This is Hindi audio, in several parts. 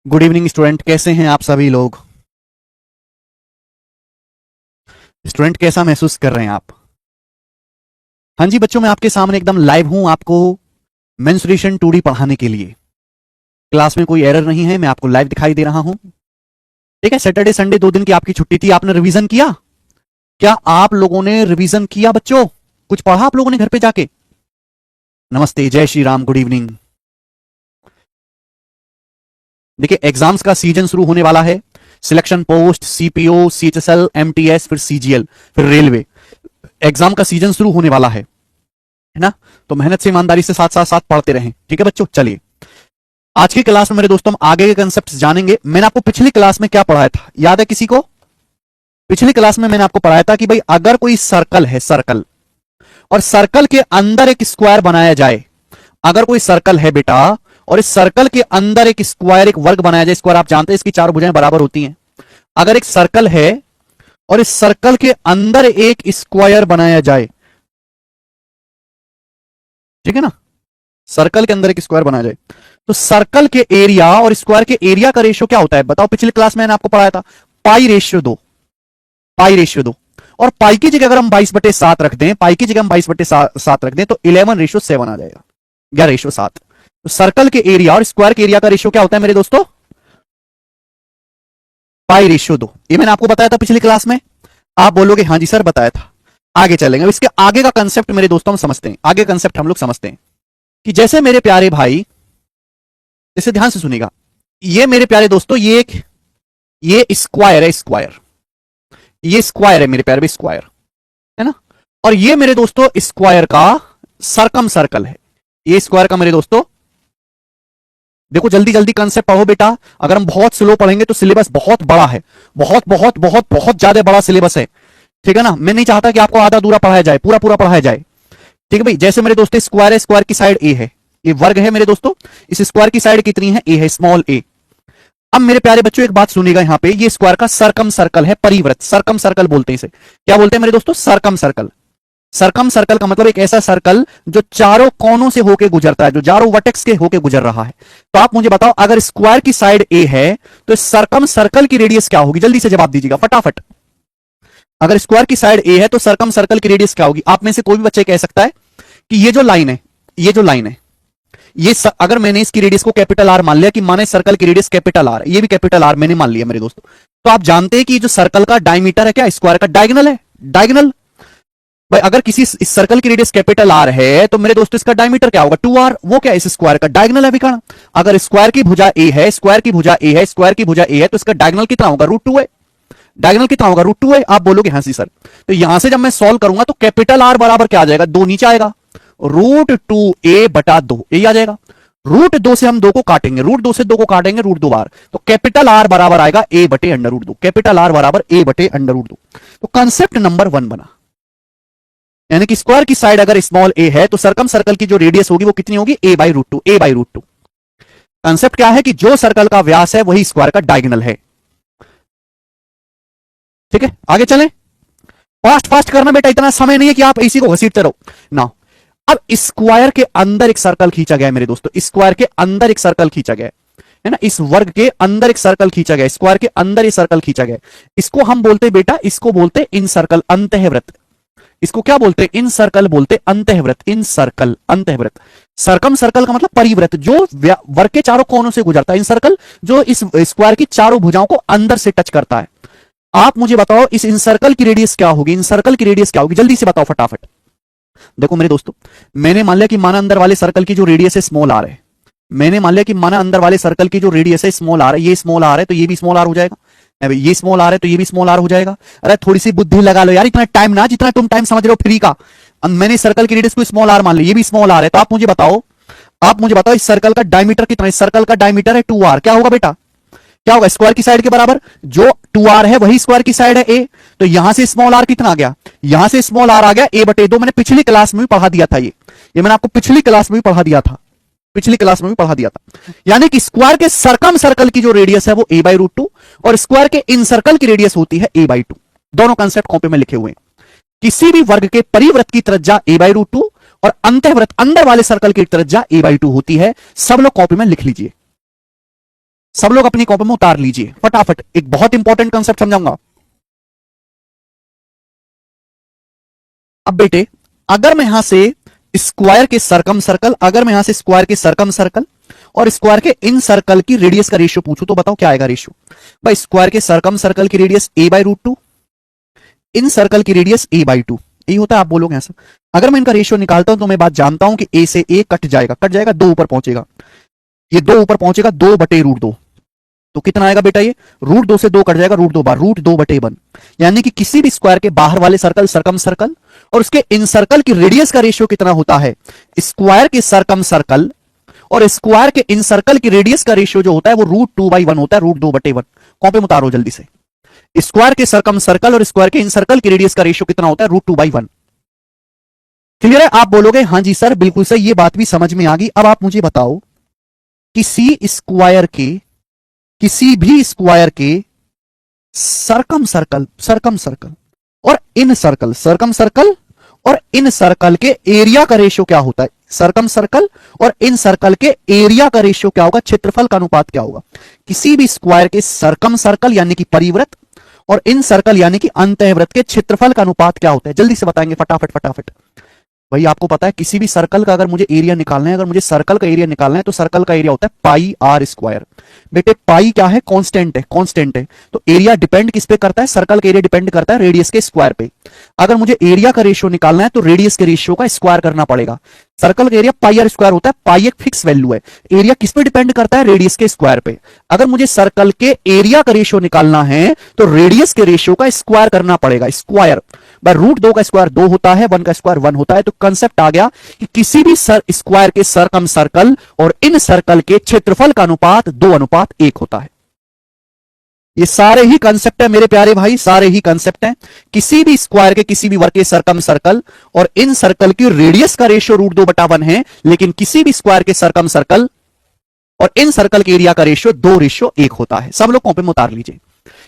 गुड इवनिंग स्टूडेंट, कैसे हैं आप सभी लोग। स्टूडेंट कैसा महसूस कर रहे हैं आप। हाँ जी बच्चों, मैं आपके सामने एकदम लाइव हूं आपको मेंस्ट्रुएशन 2D पढ़ाने के लिए। क्लास में कोई एरर नहीं है, मैं आपको लाइव दिखाई दे रहा हूं। ठीक है, सैटरडे संडे 2 दिन की आपकी छुट्टी थी, आपने रिवीजन किया? क्या आप लोगों ने रिवीजन किया बच्चों? कुछ पढ़ा आप लोगों ने घर पे जाके? नमस्ते, जय श्री राम, गुड इवनिंग। देखिए, एग्जाम्स का सीजन शुरू होने वाला है। Selection post, CPO, CHSL, MTS, फिर सीजीएल, फिर रेलवे। एग्जाम का सीजन शुरू होने वाला है ना। तो मेहनत से, ईमानदारी से साथ साथ साथ पढ़ते रहें। ठीक है बच्चों, चलिए आज की क्लास में मेरे दोस्तों हम आगे के कंसेप्ट जानेंगे। मैंने आपको पिछली क्लास में क्या पढ़ाया था, याद है किसी को? पिछली क्लास में मैंने आपको पढ़ाया था कि भाई अगर कोई सर्कल है, सर्कल, और सर्कल के अंदर एक स्क्वायर बनाया जाए। अगर कोई सर्कल है बेटा और इस सर्कल के अंदर एक स्क्वायर, एक वर्ग बनाया जाए। स्क्वायर आप जानते हैं इसकी चार भुजाएं बराबर होती हैं। अगर एक सर्कल है और इस सर्कल के अंदर एक स्क्वायर बनाया जाए, ठीक है ना, सर्कल के अंदर एक स्क्वायर बनाया जाए, तो सर्कल के एरिया और स्क्वायर के एरिया का रेशियो क्या होता है बताओ? पिछली क्लास में मैंने आपको पढ़ाया था π/2। π/2 और पाई की जगह अगर हम 22/7 रख दें, पाई की जगह हम 22/7 रख दें तो 11/7 आ जाएगा, 11/7। तो सर्कल के एरिया और स्क्वायर के एरिया का रेशियो क्या होता है मेरे दोस्तों? π/2। ये मैंने आपको बताया था पिछली क्लास में। आप बोलोगे हाँ जी सर बताया था। आगे चलेंगे, इसके आगे का कंसेप्ट मेरे दोस्तों हम समझते हैं। आगे कंसेप्ट हम लोग समझते हैं कि जैसे मेरे प्यारे भाई, इसे ध्यान से सुनिएगा, ये मेरे प्यारे दोस्तों, ये स्क्वायर है, स्क्वायर, ये स्क्वायर है मेरे प्यारे भाई, स्क्वायर है ना। और ये मेरे दोस्तों स्क्वायर का सरकम सर्कल है। ये स्क्वायर का मेरे दोस्तों, देखो जल्दी जल्दी कंसेप्ट पढ़ो बेटा। अगर हम बहुत स्लो पढ़ेंगे तो सिलेबस बहुत बड़ा है, बहुत बहुत बहुत बहुत ज्यादा बड़ा सिलेबस है। ठीक है ना, मैं नहीं चाहता कि आपको आधा अधूरा पढ़ाया जाए, पूरा पूरा पढ़ाया जाए। ठीक है भाई, जैसे मेरे दोस्तों स्क्वायर है, स्क्वायर की साइड ए है, ये वर्ग है मेरे दोस्तों। इस स्क्वायर की साइड कितनी है? ए है, स्मॉल ए। अब मेरे प्यारे बच्चों एक बात सुनिएगा, यहां पे ये स्क्वायर का सरकम सर्कल है, परिवृत्त, सरकम सर्कल बोलते हैं इसे। क्या बोलते हैं मेरे दोस्तों? सरकम सर्कल। सरकम सर्कल का मतलब एक ऐसा सर्कल जो चारों कोनों से होकर गुजरता है, जो चारों वर्टेक्स के होकर गुजर रहा है। तो आप मुझे बताओ, अगर स्क्वायर की साइड ए है तो सरकम सर्कल की रेडियस क्या होगी? जल्दी से जवाब दीजिएगा फटाफट। अगर स्क्वायर की साइड ए है तो सरकम सर्कल की रेडियस क्या होगी? आप में से कोई भी बच्चे कह सकता है कि ये जो लाइन है, ये जो लाइन है, अगर मैंने इसकी रेडियस को कैपिटल आर मान लिया, कि माने सर्कल की रेडियस कैपिटल आर, ये भी कैपिटल आर मैंने मान लिया मेरे दोस्तों, तो आप जानते हैं कि ये जो सर्कल का डायमीटर है क्या? स्क्वायर का डायगोनल है, डायगोनल। भाई अगर किसी इस सर्कल की रेडियस कैपिटल आर है तो मेरे दोस्तों इसका डायमीटर क्या होगा? 2r। वो क्या है? इस स्क्वायर का डायगोनल है विकर्ण। अगर स्क्वायर की भुजा ए है, स्क्वायर की भुजा ए है, स्क्वायर की भुजा ए है, तो इसका डायगोनल कितना होगा? √2 है। डायगोनल कितना होगा? √2 है। आप बोलोगे हाँ सी सर, तो यहां से जब मैं सॉल्व करूंगा तो कैपिटल आर बराबर क्या आ जाएगा? 2 नीचे आएगा, √2a/2 यही आ जाएगा। √2 से हम 2 को काटेंगे, √2 से 2 को काटेंगे √2 बार, तो कैपिटल आर बराबर आएगा a/√2। कैपिटल आर बराबर a/√2। तो कंसेप्ट नंबर 1 बना, यानी कि स्क्वायर की साइड अगर स्मॉल ए है तो सरकम सर्कल की जो रेडियस होगी वो कितनी होगी? a/√2, a/√2। कंसेप्ट क्या है कि जो सर्कल का व्यास है वही स्क्वायर का डायगोनल है। ठीक है, आगे चलें। फास्ट फास्ट करना बेटा, इतना समय नहीं है कि आप इसी को घसीटते रहो ना। अब स्क्वायर के अंदर एक सर्कल खींचा गया है मेरे दोस्तों, स्क्वायर के अंदर एक सर्कल खींचा गया है ना, इस वर्ग के अंदर एक सर्कल खींचा गया, स्क्वायर के अंदर ये सर्कल खींचा गया। इसको हम बोलते बेटा, इसको बोलते इन सर्कल, अंतःवृत्त। इसको क्या बोलते? इन सर्कल बोलते, अंतःवृत्त, इन सर्कल, अंतःवृत्त। सरकम सर्कल का मतलब परिवृत्त, जो वर्ग के चारों कोनों से गुजरता है। इन सर्कल जो इस स्क्वायर की चारों भुजाओं को अंदर से टच करता है। आप मुझे बताओ इस इन सर्कल की रेडियस क्या होगी? इन सर्कल की रेडियस क्या होगी? जल्दी से बताओ फटाफट। देखो मेरे दोस्तों, मैंने मान लिया कि माना अंदर वाले सर्कल की जो रेडियस है स्मॉल आर है। मैंने मान लिया कि माना अंदर वाले सर्कल की जो रेडियस है स्मॉल आर है, ये स्मॉल आर है तो ये भी स्मॉल आर हो जाएगा, ये स्मॉल आर है तो ये भी स्मॉल आर हो जाएगा। अरे थोड़ी सी बुद्धि लगा लो यार, इतना टाइम ना, जितना तुम टाइम समझ रहे हो फ्री का। मैंने सर्कल की रेडियस को स्मॉल आर मान लिया, ये भी स्मॉल आर है, तो आप मुझे बताओ इस सर्कल का डायमीटर कितना है? इस सर्कल का डायमीटर है 2r। क्या होगा बेटा? क्या होगा? स्क्वायर की साइड के बराबर। जो 2r है वही स्क्वायर की साइड है a, तो यहां से स्मॉल r कितना आ गया? यहां से स्मॉल r आ गया a/2। मैंने पिछली क्लास में भी पढ़ा दिया था, ये मैंने आपको पिछली क्लास में भी पढ़ा दिया था, पिछली क्लास में भी पढ़ा दिया था। यानी कि स्क्वायर के सरकम सर्कल की जो रेडियस है वो a/√2 और स्क्वायर के इन सर्कल की रेडियस होती है a/2। दोनों कंसेप्ट कॉपी में लिखे हुए हैं। किसी भी वर्ग के परिवृत्त की त्रिज्या a/√2 और अंतःवृत्त अंदर वाले सर्कल की त्रिज्या a/2 होती है। सब लोग कॉपी में लिख लीजिए, सब लोग अपनी कॉपी में उतार लीजिए फटाफट, एक बहुत इंपॉर्टेंट कंसेप्ट समझाऊंगा। अब बेटे अगर मैं यहां से स्क्वायर के सरकम सर्कल, अगर मैं यहां से स्क्वायर के सरकम सर्कल और स्क्वायर के इन सर्कल की रेडियस का रेशियो पूछूं तो बताओ क्या आएगा रेशियो? भाई स्क्वायर के सरकम सर्कल की रेडियस a/√2, इन सर्कल की रेडियस a/2, यही होता है। आप बोलोगे ऐसा, अगर मैं इनका रेशियो निकालता हूं तो मैं बात जानता हूं कि a से a कट जाएगा, 2 ऊपर पहुंचेगा, ये 2 ऊपर पहुंचेगा, 2/√2, तो कितना आएगा बेटा? ये √2 से 2 कट जाएगा, √2 बार √2/1, यानी कि किसी भी स्क्वायर के बाहर वाले सर्कल सरकम सर्कल और उसके इन सर्कल की रेडियस का रेशियो कितना होता है? स्क्वायर के सरकम सर्कल और स्क्वायर के इन सर्कल की रेडियस का रेशियो जो होता है वो √2/1 होता है, √2/1। कॉपी में उतारो जल्दी से, स्क्वायर के सरकम सर्कल और स्क्वायर के इन सर्कल की रेडियस का रेशियो कितना होता है? √2/1। क्लियर है? आप बोलोगे हां जी सर बिल्कुल सही, ये बात भी समझ में आ गई। अब आप मुझे बताओ किसी भी स्क्वायर के सरकम सर्कल और इन सर्कल, सरकम सर्कल और इन सर्कल के एरिया का रेशियो क्या होता है? सरकम सर्कल और इन सर्कल के एरिया का रेशियो क्या होगा? क्षेत्रफल का अनुपात क्या होगा? किसी भी स्क्वायर के सरकम सर्कल यानी कि परिवृत्त और इन सर्कल यानी कि अंतःवृत्त के क्षेत्रफल का अनुपात क्या होता है? जल्दी से बताएंगे फटाफट फटाफट। भाई आपको पता है किसी भी सर्कल का अगर मुझे एरिया निकालना है, अगर मुझे सर्कल का एरिया निकालना है तो सर्कल का एरिया होता है पाई आर स्क्वायर। बेटे पाई क्या है? कांस्टेंट है। तो एरिया डिपेंड किस पे करता है? सर्कल का एरिया डिपेंड करता है रेडियस के स्क्वायर पे। अगर मुझे एरिया का रेशियो निकालना है तो रेडियस के रेशियो का स्क्वायर करना पड़ेगा। सर्कल का एरिया पाई आर स्क्वायर होता है, पाई एक फिक्स वैल्यू है, एरिया किस पे डिपेंड करता है? रेडियस के स्क्वायर पे। अगर मुझे सर्कल के एरिया का रेशियो निकालना है तो रेडियस के रेशियो का स्क्वायर करना पड़ेगा, स्क्वायर बाय √2 का स्क्वायर 2 होता है, 1 का स्क्वायर 1 होता है। तो कंसेप्ट आ गया कि किसी भी स्क्वायर के सरकम सर्कल और इन सर्कल के क्षेत्रफल का अनुपात 2:1 होता है। ये सारे ही कंसेप्ट है मेरे प्यारे भाई, सारे ही कंसेप्ट हैं। किसी भी स्क्वायर के किसी भी वर्ग के सरकम सर्कल और इन सर्कल की रेडियस का रेशियो √2/1 है, लेकिन किसी भी स्क्वायर के सरकम सर्कल और इन सर्कल के एरिया का रेशियो 2:1 होता है। सब लोग कॉपी में उतार लीजिए।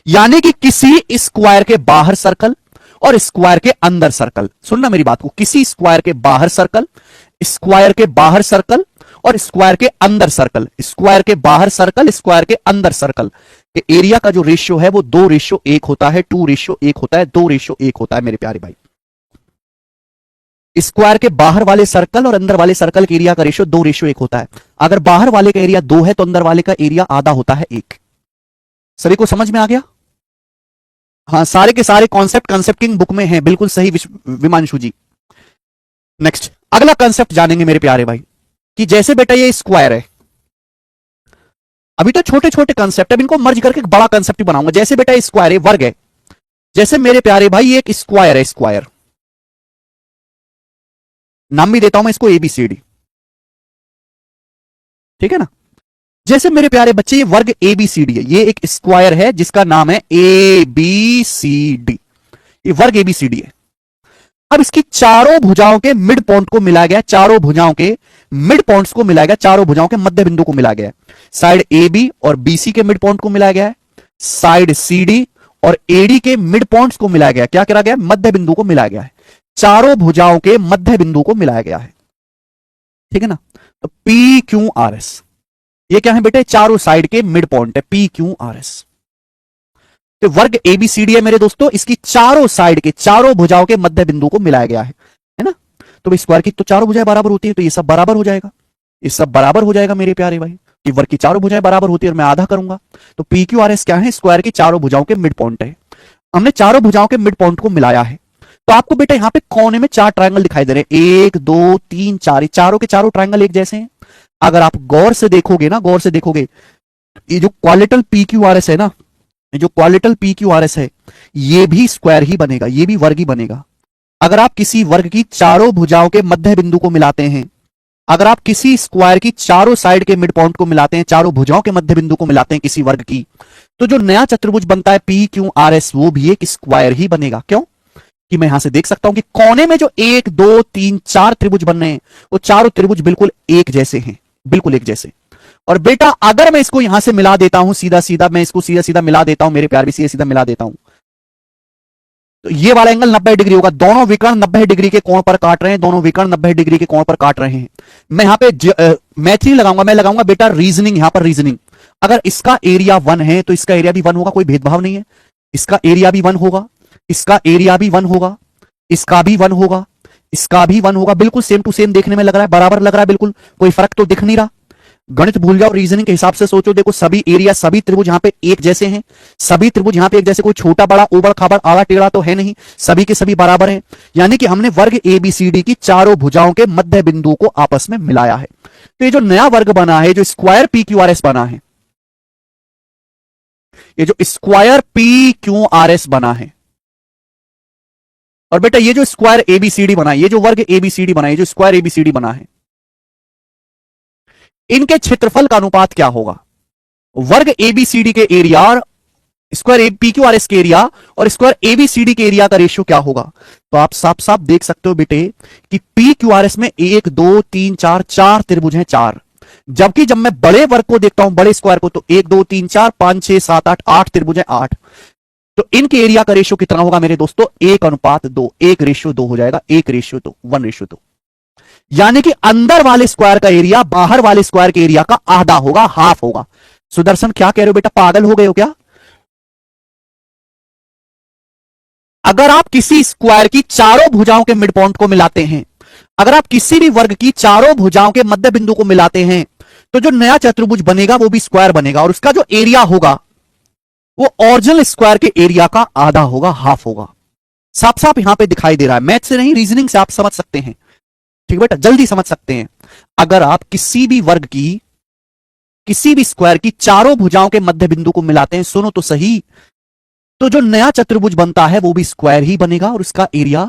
यानी कि किसी स्क्वायर के बाहर सर्कल और स्क्वायर के अंदर सर्कल, सुनना मेरी बात को, किसी स्क्वायर के बाहर सर्कल, स्क्वायर के बाहर सर्कल और स्क्वायर के अंदर सर्कल, स्क्वायर के बाहर सर्कल, स्क्वायर के अंदर सर्कल के एरिया का जो रेशियो है वो 2:1 होता है, 2:1 होता है, 2:1 होता है मेरे प्यारे भाई। स्क्वायर के बाहर वाले सर्कल और अंदर वाले सर्कल के एरिया का रेशियो 2:1 होता है। अगर बाहर वाले का एरिया 2 है तो अंदर वाले का एरिया आधा होता है 1। सभी को समझ में आ गया? हाँ, सारे के सारे कॉन्सेप्ट कंसेप्टिंग बुक में हैं, बिल्कुल सही विमांशु जी। नेक्स्ट अगला कंसेप्ट जानेंगे मेरे प्यारे भाई कि जैसे बेटा ये स्क्वायर है, अभी तो छोटे छोटे कंसेप्ट है, इनको मर्ज करके एक बड़ा कंसेप्ट बनाऊंगा। जैसे बेटा स्क्वायर है, वर्ग है, जैसे मेरे प्यारे भाई ये एक स्क्वायर है, स्क्वायर नाम भी देता हूं मैं इसको ABCD, ठीक है ना। जैसे मेरे प्यारे बच्चे ये वर्ग ABCD है, ये एक स्क्वायर है जिसका नाम है ABCD, ये वर्ग ABCD है। अब इसकी चारों भुजाओं के मिड पॉइंट को मिला गया, चारों भुजाओं के मिड पॉइंट्स को मिलाया गया, चारों भुजाओं के मध्य बिंदु को मिला गया। साइड AB और BC के मिड पॉइंट को मिलाया गया है, साइड CD और AD के मिड पॉइंट्स को मिलाया गया। क्या करा गया? मध्य बिंदु को मिलाया गया है, चारों भुजाओं के मध्य बिंदु को मिलाया गया है, ठीक है ना। तो PQRS ये क्या है बेटे? चारों साइड के मिड पॉइंट है, PQRS। तो वर्ग ABCD है मेरे दोस्तों, इसकी चारों साइड के चारों भुजाओं के मध्य बिंदु को मिलाया गया है ना। तो स्क्वायर की तो चारों भुजाएं बराबर होती है, तो ये सब बराबर हो जाएगा, ये सब बराबर हो जाएगा मेरे प्यारे भाई। कि वर्ग की चारों भुजाएं बराबर होती है और मैं आधा करूंगा, तो PQRS क्या है? स्क्वायर की चारों भुजाओं के मिड पॉइंट है। हमने चारों भुजाओं के मिड पॉइंट को मिलाया है, तो आपको बेटा यहां पे कोने में 4 ट्रायंगल दिखाई दे रहे हैं, 1 2 3 4, चारों के चारों ट्रायंगल एक जैसे हैं। अगर आप गौर से देखोगे ना, गौर से देखोगे, ये जो क्वालिटल PQRS है ना, जो क्वालिटल PQRS है, ये भी स्क्वायर ही बनेगा, ये भी वर्ग ही बनेगा। अगर आप किसी वर्ग की चारों भुजाओं के मध्य बिंदु को मिलाते हैं, अगर आप किसी स्क्वायर की चारों साइड के मिड पॉइंट को मिलाते हैं, चारों भुजाओं के मध्य बिंदु को मिलाते हैं किसी वर्ग की, तो जो नया चतुर्भुज बनता है PQRS वो भी एक स्क्वायर ही बनेगा। क्यों? कि मैं यहां से देख सकता हूं कि कोने में जो 1 2 3 4 त्रिभुज बन रहे हैं वो चारों त्रिभुज बिल्कुल एक जैसे हैं, बिल्कुल एक जैसे। और बेटा अगर मैं इसको यहां से मिला देता हूं, सीधा सीधा मैं इसको सीधा सीधा मिला देता हूं मेरे प्यार भी, सीधा सीधा मिला देता हूं, तो ये वाला एंगल 90 डिग्री होगा। दोनों विकर्ण 90 डिग्री के कोण पर काट रहे हैं, दोनों विकर्ण 90 डिग्री के कोण पर काट रहे हैं। मैं यहां पे मैथ नहीं लगाऊंगा, मैं लगाऊंगा बेटा रीजनिंग, यहां पर रीजनिंग। अगर इसका एरिया 1 है तो इसका एरिया भी 1 होगा, कोई भेदभाव नहीं है। इसका एरिया भी 1 होगा, इसका एरिया भी 1 होगा, इसका भी 1 होगा, इसका भी 1 होगा। बिल्कुल सेम टू सेम देखने में लग रहा है, बराबर लग रहा है, बिल्कुल कोई फर्क तो दिख नहीं रहा। गणित भूल जाओ, रीजनिंग के हिसाब से सोचो। देखो सभी एरिया, सभी त्रिभुज यहां पे एक जैसे हैं, सभी त्रिभुज यहां पे एक जैसे, कोई छोटा बड़ा ऊबड़ खाबड़ आड़ा टेढ़ा तो है नहीं, सभी के सभी बराबर हैं। यानी कि हमने वर्ग एबीसीडी की चारों भुजाओं के मध्य बिंदु को आपस में मिलाया है। तो ये जो नया वर्ग बना है, जो square P Q R S बना है, ये जो square P Q R S बना है, और बेटा ये जो स्क्वायर एबीसीडी बना है, ये जो वर्ग एबीसीडी बना है, ये जो स्क्वायर एबीसीडी बना है, इनके क्षेत्रफल का अनुपात क्या होगा? वर्ग एबीसीडी के एरिया और square P Q R S के एरिया और स्क्वायर एबीसीडी के एरिया का रेशियो क्या होगा? तो आप साफ साफ देख सकते हो बेटे कि पी क्यू आर एस में 1 2 3 4 4 त्रिभुज हैं, 4। जबकि जब मैं बड़े वर्ग को देखता हूं, बड़े स्क्वायर को, तो 1 2 3 4 5 6 7 8 8 त्रिभुज हैं, 8। तो इनके एरिया का रेशियो कितना होगा मेरे दोस्तों? 1:2, 1:2 हो जाएगा, 1:2, 1:2। यानी कि अंदर वाले स्क्वायर का एरिया बाहर वाले स्क्वायर के एरिया का आधा होगा, हाफ होगा। सुदर्शन क्या कह रहे हो बेटा, पागल हो गए हो क्या? अगर आप किसी स्क्वायर की चारों भुजाओं के मिड पॉइंट को मिलाते हैं, अगर आप किसी भी वर्ग की चारों भुजाओं के मध्य बिंदु को मिलाते हैं, तो जो नया चतुर्भुज बनेगा वो भी स्क्वायर बनेगा, और उसका जो एरिया होगा वो ओरिजिनल स्क्वायर के एरिया का आधा होगा, हाफ होगा। साफ साफ यहां पे दिखाई दे रहा है, मैथ से नहीं रीजनिंग से आप समझ सकते हैं। ठीक बेटा, जल्दी समझ सकते हैं। अगर आप किसी भी वर्ग की, किसी भी स्क्वायर की चारों भुजाओं के मध्य बिंदु को मिलाते हैं, सुनो तो सही, तो जो नया चतुर्भुज बनता है वो भी स्क्वायर ही बनेगा, और उसका एरिया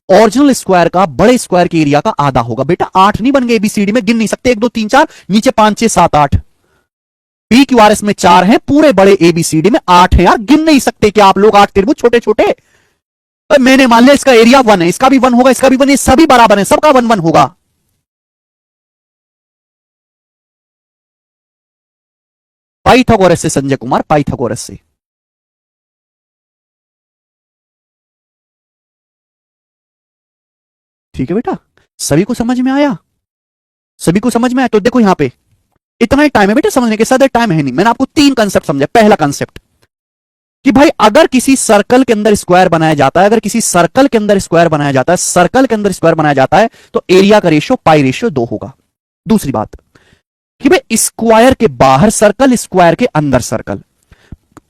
ओरिजिनल स्क्वायर का, बड़े स्क्वायर के एरिया का आधा होगा। बेटा 8 नहीं बन गए एबीसीडी में, गिन नहीं सकते, 1 2 3 4, नीचे 5 6 7 8। पी क्यू आर एस में 4 हैं, पूरे बड़े एबीसीडी में 8 है यार, गिन नहीं सकते क्या आप लोग 8 त्रिभुज छोटे छोटे? मैंने मान लिया इसका एरिया 1 है, इसका भी 1 होगा, इसका भी 1, ये सभी बराबर है, सबका 1 1 होगा। पाइथागोरस से संजय कुमार, पाइथागोरस से। ठीक है बेटा, सभी को समझ में आया? सभी को समझ में आया? तो देखो यहां पे इतना ही टाइम है बेटा समझने के, ज्यादा टाइम है नहीं। मैंने आपको 3 कंसेप्ट समझा। पहला कंसेप्ट कि भाई अगर किसी सर्कल के अंदर स्क्वायर बनाया जाता है, अगर किसी सर्कल के अंदर स्क्वायर बनाया जाता है, सर्कल के अंदर स्क्वायर बनाया जाता है, तो एरिया का रेशियो π/2 होगा। दूसरी बात कि भाई स्क्वायर के बाहर सर्कल, स्क्वायर के अंदर सर्कल,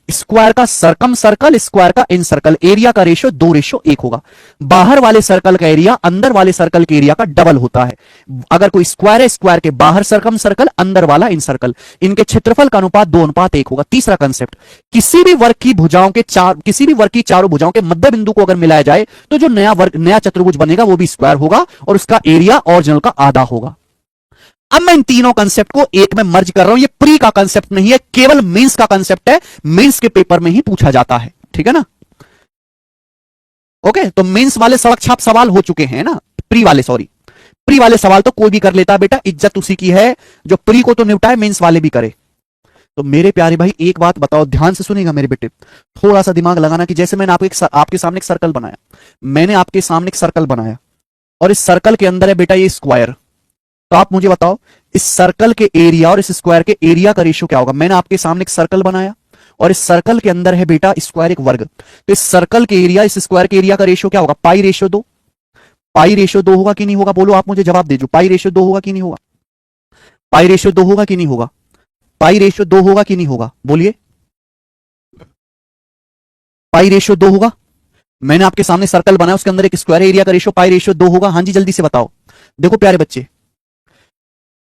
स्क्वायर का सर्कम सर्कल, स्क्वायर का इन सर्कल, एरिया का रेशियो 2:1 होगा। बाहर वाले सर्कल का एरिया अंदर वाले सर्कल के एरिया का डबल होता है। अगर कोई स्क्वायर है, स्क्वायर के बाहर सर्कम सर्कल, अंदर वाला इन सर्कल, इनके क्षेत्रफल का अनुपात 2:1 होगा। तीसरा कंसेप्ट, किसी भी वर्ग की भुजाओं के किसी भी वर्ग की चारों भुजाओं के मध्य बिंदु को अगर मिलाया जाए, तो जो नया वर्ग, नया चतुर्भुज बनेगा वो भी स्क्वायर होगा, और उसका एरिया ओरिजिनल का आधा होगा। अब मैं इन तीनों कंसेप्ट को एक में मर्ज कर रहा हूं। ये प्री का कंसेप्ट नहीं है, केवल मेंस का कंसेप्ट है, मेंस के पेपर में ही पूछा जाता है। ठीक है ना? ओके, तो मेंस वाले सड़क छाप सवाल हो चुके हैं ना, प्री वाले, सॉरी, प्री वाले सवाल तो कोई भी कर लेता है बेटा, इज्जत उसी की है जो प्री को तो निपटाए, मेंस वाले भी करे। तो मेरे प्यारे भाई एक बात बताओ, ध्यान से सुनेगा मेरे बेटे, थोड़ा सा दिमाग लगाना कि जैसे मैंने आपके सामने एक सर्कल बनाया, मैंने आपके सामने एक सर्कल बनाया, और इस सर्कल के अंदर है बेटा ये स्क्वायर। तो आप मुझे बताओ इस सर्कल के एरिया और इस स्क्वायर के एरिया का रेशियो क्या होगा? मैंने आपके सामने एक सर्कल बनाया और इस सर्कल के अंदर है बेटा स्क्वायर, एक वर्ग। तो इस सर्कल के एरिया, इस स्क्वायर के एरिया का रेशियो क्या होगा? π/2। π/2 होगा कि नहीं होगा? बोलो, आप मुझे जवाब दे दो, π/2 होगा कि नहीं होगा? π/2 होगा कि नहीं होगा? π/2 होगा कि नहीं होगा? बोलिए, π/2 होगा। मैंने आपके सामने सर्कल बनाया, उसके अंदर एक स्क्वायर, एरिया का रेशियो π/2 होगा। हाँ जी, जल्दी से बताओ। देखो प्यारे बच्चे,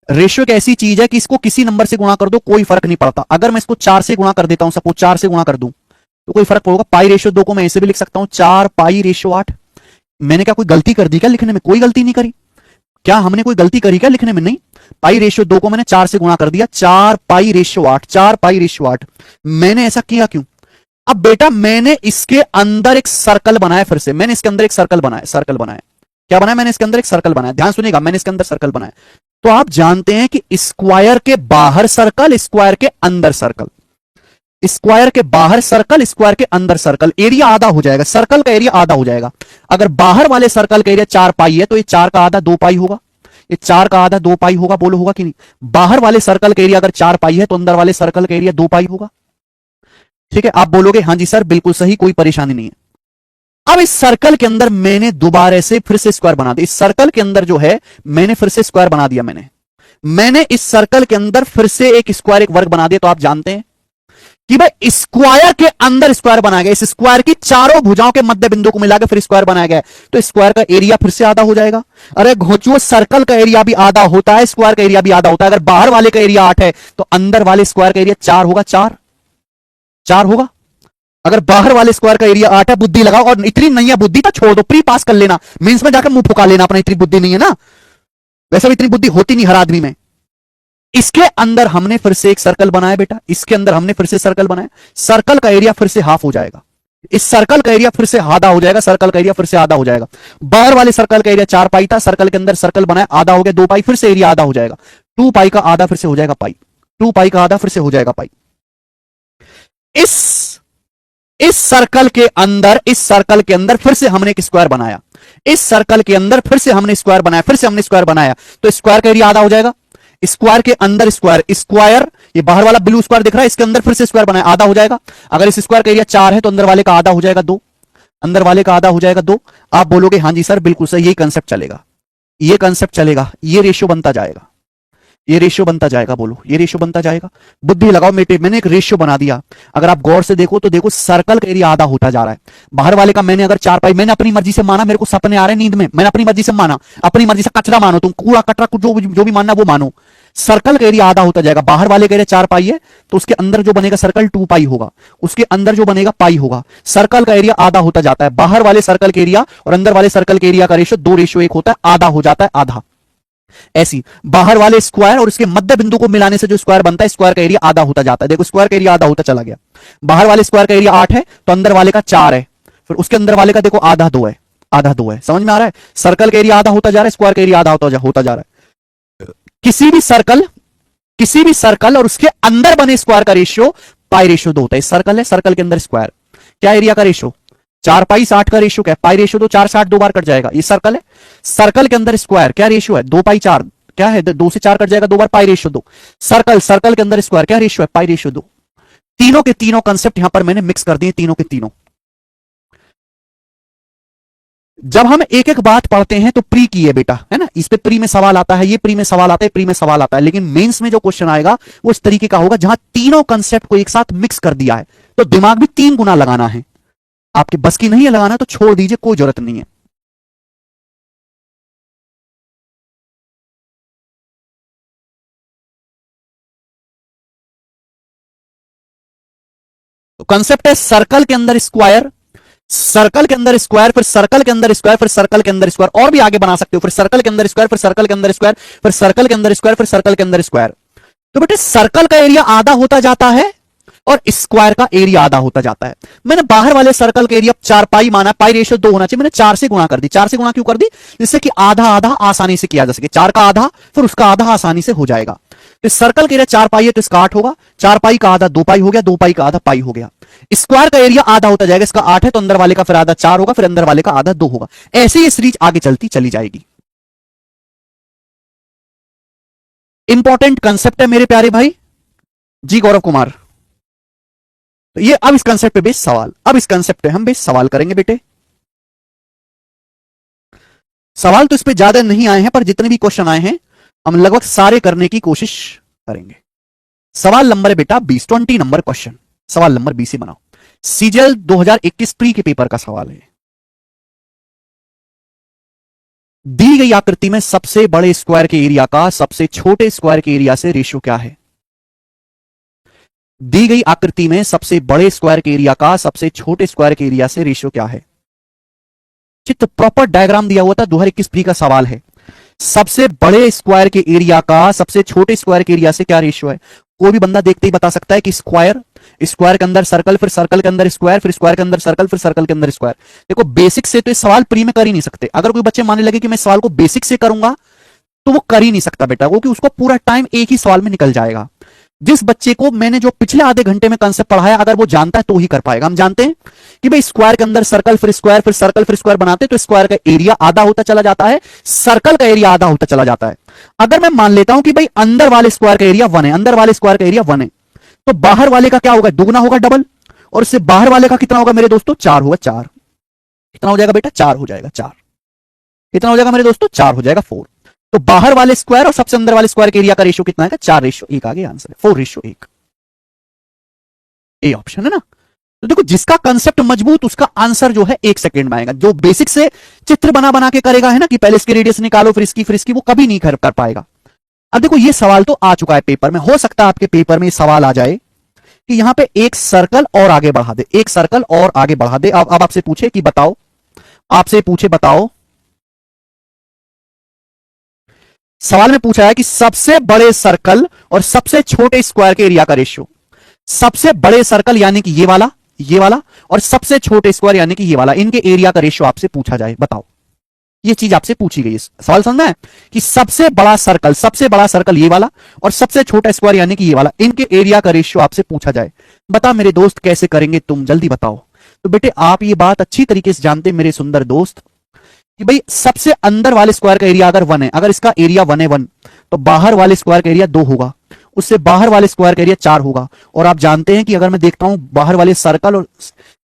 रेशियो एक ऐसी चीज है कि इसको किसी नंबर से गुणा कर दो, कोई फर्क नहीं पड़ता। अगर मैं इसको 4 से गुणा कर देता हूं, सपोज 4 से गुणा कर दूं, तो कोई फर्क पड़ेगा? π/2 को मैं ऐसे भी लिख सकता हूं, 4π/8। मैंने क्या कोई गलती कर दी क्या लिखने में? कोई गलती नहीं करी। क्या हमने कोई गलती करी क्या लिखने में? नहीं। π/2 को मैंने 4 से गुणा कर दिया, 4π/8, 4π/8। मैंने ऐसा किया क्यों? अब बेटा मैंने इसके अंदर एक सर्कल बनाया, फिर से मैंने इसके अंदर एक सर्कल बनाया, क्या बनाया? मैंने इसके अंदर एक सर्कल बनाया, ध्यान सुनिएगा, मैंने इसके अंदर सर्कल बनाया। तो आप जानते हैं कि स्क्वायर के बाहर सर्कल, स्क्वायर के अंदर सर्कल, स्क्वायर के बाहर सर्कल, स्क्वायर के अंदर सर्कल, एरिया आधा हो जाएगा, सर्कल का एरिया आधा हो जाएगा। अगर बाहर वाले सर्कल का एरिया 4π है, तो ये 4 का आधा 2π होगा। ये 4 का आधा 2 पाई होगा, बोलो होगा कि नहीं? बाहर वाले सर्कल का एरिया अगर 4 पाई है तो अंदर वाले सर्कल का एरिया 2 पाई होगा। ठीक है, आप बोलोगे हाँ जी सर बिल्कुल सही, कोई परेशानी नहीं है। अब इस सर्कल के अंदर मैंने दोबारा से फिर से स्क्वायर बना दिया। इस सर्कल के अंदर जो है मैंने फिर से स्क्वायर बना दिया। मैंने इस सर्कल के अंदर फिर से एक स्क्वायर, एक वर्ग बना दिया। तो आप जानते हैं कि भाई स्क्वायर के अंदर स्क्वायर बनाया गया, इस स्क्वायर की चारों भुजाओं के मध्य बिंदु को मिलाकर फिर स्क्वायर बनाया गया, तो स्क्वायर का एरिया फिर से आधा हो जाएगा। अरे घोचुओ, सर्कल का एरिया भी आधा होता है, स्क्वायर का एरिया भी आधा होता है। अगर बाहर वाले का एरिया 8 है तो अंदर वाले स्क्वायर का एरिया 4 होगा। 4 होगा। अगर बाहर वाले स्क्वायर का एरिया 8 है, बुद्धि लगाओ, और इतनी नहीं है बुद्धि तो छोड़ दो, प्री पास कर लेना, मेंस में जाकर मुंह फुका लेना अपना, इतनी बुद्धि नहीं है ना, वैसे भी इतनी बुद्धि होती नहीं हर आदमी में। इसके अंदर हमने फिर से एक सर्कल बनाया बेटा, इसके अंदर हमने फिर से सर्कल बनाया, सर्कल का एरिया फिर से हाफ हो जाएगा, इस सर्कल का एरिया फिर से आधा हो जाएगा, सर्कल का एरिया फिर से आधा हो जाएगा। बाहर वाले सर्कल का एरिया 4 पाई था, सर्कल के अंदर सर्कल बनाया, आधा हो गया 2 पाई, फिर से एरिया आधा हो जाएगा, 2 पाई का आधा फिर से हो जाएगा पाई, 2 पाई का आधा फिर से हो जाएगा पाई। इस सर्कल के अंदर फिर से हमने एक स्क्वायर बनाया, इस सर्कल के अंदर फिर से हमने स्क्वायर बनाया, फिर से हमने स्क्वायर बनाया, तो स्क्वायर का एरिया आधा हो जाएगा। स्क्वायर के अंदर स्क्वायर, ये बाहर वाला ब्लू स्क्वायर दिख रहा है, इसके अंदर फिर से स्क्वायर बनाया, आधा हो जाएगा। अगर इस स्क्वायर का एरिया 4 है तो अंदर वाले का आधा हो जाएगा 2, अंदर वाले का आधा हो जाएगा 2। आप बोलोगे हाँ जी सर बिल्कुल सही, यही कंसेप्ट चलेगा, ये कंसेप्ट चलेगा, ये रेशियो बनता जाएगा, ये रेशियो बनता जाएगा, बोलो ये रेशियो बनता जाएगा। बुद्धि लगाओ बेटे, मैंने एक रेशियो बना दिया। अगर आप गौर से देखो तो देखो सर्कल का एरिया आधा होता जा रहा है, बाहर वाले का मैंने अगर 4 पाई, मैंने अपनी मर्जी से माना, मेरे को सपने आ रहे हैं नींद में, मैंने अपनी मर्जी से माना, अपनी मर्जी से कचरा मानो, तुम कूड़ा कचरा जो भी मानना वो मानो। सर्कल का एरिया आधा होता जाएगा, बाहर वाले का एरिया 4 पाई है तो उसके अंदर जो बनेगा सर्कल 2 पाई होगा, उसके अंदर जो बनेगा पाई होगा। सर्कल का एरिया आधा होता जाता है, बाहर वाले सर्कल के एरिया और अंदर वाले सर्कल के एरिया का रेशियो 2:1 होता है, आधा हो जाता है आधा। ऐसी बाहर वाले स्क्वायर और उसके मध्य बिंदु को मिलाने से जो स्क्वायर बनता है, स्क्वायर का एरिया आधा होता जाता है। देखो स्क्वायर का एरिया आधा होता चला गया, बाहर वाले स्क्वायर का एरिया 8 है तो अंदर वाले का 4 है, फिर उसके अंदर वाले का देखो आधा 2 है, आधा 2 है। समझ में आ रहा है? सर्कल का एरिया आधा होता जा रहा है, स्क्वायर का एरिया आधा होता जा रहा है। किसी भी सर्कल और उसके अंदर बने स्क्वायर का रेशियो π/2 होता है। सर्कल है, सर्कल के अंदर स्क्वायर, क्या एरिया का रेशियो 4 पाई 60 का रेशियो, क्या π/2, 4 60 2 बार कट जाएगा। ये सर्कल है, सर्कल के अंदर स्क्वायर क्या रेशियो है 2 पाई 4, क्या है 2 से 4 कट जाएगा 2 बार π/2। सर्कल के अंदर स्क्वायर क्या रेशियो है π/2। तीनों के तीनों कंसेप्ट यहां पर मैंने मिक्स कर दिए, तीनों के तीनों। जब हम एक एक बात पढ़ते हैं तो प्री की है बेटा, है ना, इस पे प्री में सवाल आता है, ये प्री में सवाल आता है, प्री में सवाल आता है, लेकिन मेंस में जो क्वेश्चन आएगा वो इस तरीके का होगा जहां तीनों कंसेप्ट को एक साथ मिक्स कर दिया है, तो दिमाग भी 3 गुना लगाना है। आपके बस की नहीं है लगाना तो छोड़ दीजिए, कोई जरूरत नहीं है। तो कंसेप्ट है सर्कल के अंदर स्क्वायर, सर्कल के अंदर स्क्वायर, फिर सर्कल के अंदर स्क्वायर, फिर सर्कल के अंदर स्क्वायर, और भी आगे बना सकते हो, फिर सर्कल के अंदर स्क्वायर, फिर सर्कल के अंदर स्क्वायर, फिर सर्कल के अंदर स्क्वायर, फिर सर्कल के अंदर स्क्वायर। तो बेटे सर्कल का एरिया आधा होता जाता है और स्क्वायर का एरिया आधा होता जाता है। मैंने बाहर वाले सर्कल का एरिया 4 पाई माना, π/2 होना चाहिए, मैंने 4 से गुणा कर दी। 4 से गुणा क्यों कर दी? जिससे कि आधा आधा आसानी से किया जा सके, 4 का आधा फिर उसका आधा आसानी से हो जाएगा। तो सर्कल का एरिया 4 पाई है तो इसका 8 होगा, 4 पाई का आधा 2 पाई हो गया, 2 पाई का आधा पाई हो गया। स्क्वायर का एरिया आधा होता जाएगा, इसका 8 है तो अंदर वाले का फिर आधा 4 होगा, फिर अंदर वाले का आधा 2 होगा। ऐसे ही सीरीज आगे चलती चली जाएगी। इंपॉर्टेंट कंसेप्ट है मेरे प्यारे भाई जी गौरव कुमार। तो ये अब इस कंसेप्ट पे बेस सवाल, अब इस कंसेप्ट पे हम बेस सवाल करेंगे बेटे। सवाल तो इस पे ज्यादा नहीं आए हैं, पर जितने भी क्वेश्चन आए हैं हम लगभग सारे करने की कोशिश करेंगे। सवाल नंबर है बेटा 20, 20 नंबर क्वेश्चन, सवाल नंबर 20 ही बनाओ। सीजीएल 2021 प्री के पेपर का सवाल है। दी गई आकृति में सबसे बड़े स्क्वायर के एरिया का सबसे छोटे स्क्वायर के एरिया से रेशियो क्या है? दी गई आकृति में सबसे बड़े स्क्वायर के एरिया का सबसे छोटे स्क्वायर के एरिया से रेशियो क्या है? चित्र प्रॉपर डायग्राम दिया हुआ था, 2021 प्री का सवाल है। सबसे बड़े स्क्वायर के एरिया का सबसे छोटे स्क्वायर के एरिया से क्या रेशियो है? कोई भी बंदा देखते ही बता सकता है कि स्क्वायर, स्क्वायर के अंदर सर्कल, फिर सर्कल के अंदर स्क्वायर, फिर स्क्वायर के अंदर सर्कल, फिर सर्कल के अंदर स्क्वायर। देखो बेसिक से तो इस सवाल प्री में कर ही नहीं सकते। अगर कोई बच्चे मानने लगे कि मैं सवाल को बेसिक से करूंगा तो वो कर ही नहीं सकता बेटा, क्योंकि उसको पूरा टाइम एक ही सवाल में निकल जाएगा। जिस बच्चे को मैंने जो पिछले आधे घंटे में कंसेप्ट पढ़ाया अगर वो जानता है तो ही कर पाएगा। हम जानते हैं कि भाई स्क्वायर के अंदर सर्कल फिर स्क्वायर फिर सर्कल फिर स्क्वायर बनाते तो स्क्वायर का एरिया आधा होता चला जाता है, सर्कल का एरिया आधा होता चला जाता है। अगर मैं मान लेता हूं कि भाई अंदर वाले स्क्वायर का एरिया 1 है, अंदर वाले स्क्वायर का एरिया 1 है, तो बाहर वाले का क्या होगा, दुगना होगा, डबल। और इससे बाहर वाले का कितना होगा मेरे दोस्तों, 4 होगा, 4। कितना हो जाएगा बेटा, 4 हो जाएगा, 4। कितना हो जाएगा मेरे दोस्तों, 4 हो जाएगा, 4। तो बाहर वाले स्क्वायर और सबसे अंदर वाले स्क्वायर के एरिया का रेशियो कितना है, 4:1 आ गया आंसर, 4:1। ए ऑप्शन है ना। तो देखो जिसका कंसेप्ट मजबूत उसका आंसर जो है 1 सेकंड में आएगा। जो बेसिक से चित्र बना बना के करेगा है ना कि पहले इसके रेडियस निकालो फिर इसकी वो कभी नहीं कर पाएगा। अब देखो ये सवाल तो आ चुका है पेपर में, हो सकता है आपके पेपर में ये सवाल आ जाए कि यहां पे एक सर्कल और आगे बढ़ा दे, एक सर्कल और आगे बढ़ा दे। अब आपसे पूछे कि बताओ, आपसे पूछे बताओ, सवाल में पूछा है कि सबसे बड़े सर्कल और सबसे छोटे स्क्वायर के एरिया का रेशियो। सबसे बड़े सर्कल यानी कि ये वाला और सबसे छोटे स्क्वायर यानी कि ये वाला, इनके एरिया का रेशियो आपसे पूछा जाए, बताओ। ये चीज आपसे पूछी गई है, सवाल समझना है कि सबसे बड़ा सर्कल ये वाला और सबसे छोटा स्क्वायर यानी कि ये वाला, इनके एरिया का रेशियो आपसे पूछा जाए। बता मेरे दोस्त कैसे करेंगे तुम, जल्दी बताओ। तो बेटे आप ये बात अच्छी तरीके से जानते मेरे सुंदर दोस्त कि भाई सबसे अंदर वाले स्क्वायर का एरिया अगर 1 है, अगर इसका एरिया 1 है 1, तो बाहर वाले स्क्वायर का एरिया 2 होगा, उससे बाहर वाले स्क्वायर का एरिया 4 होगा। और आप जानते हैं कि अगर मैं देखता हूं बाहर वाले सर्कल और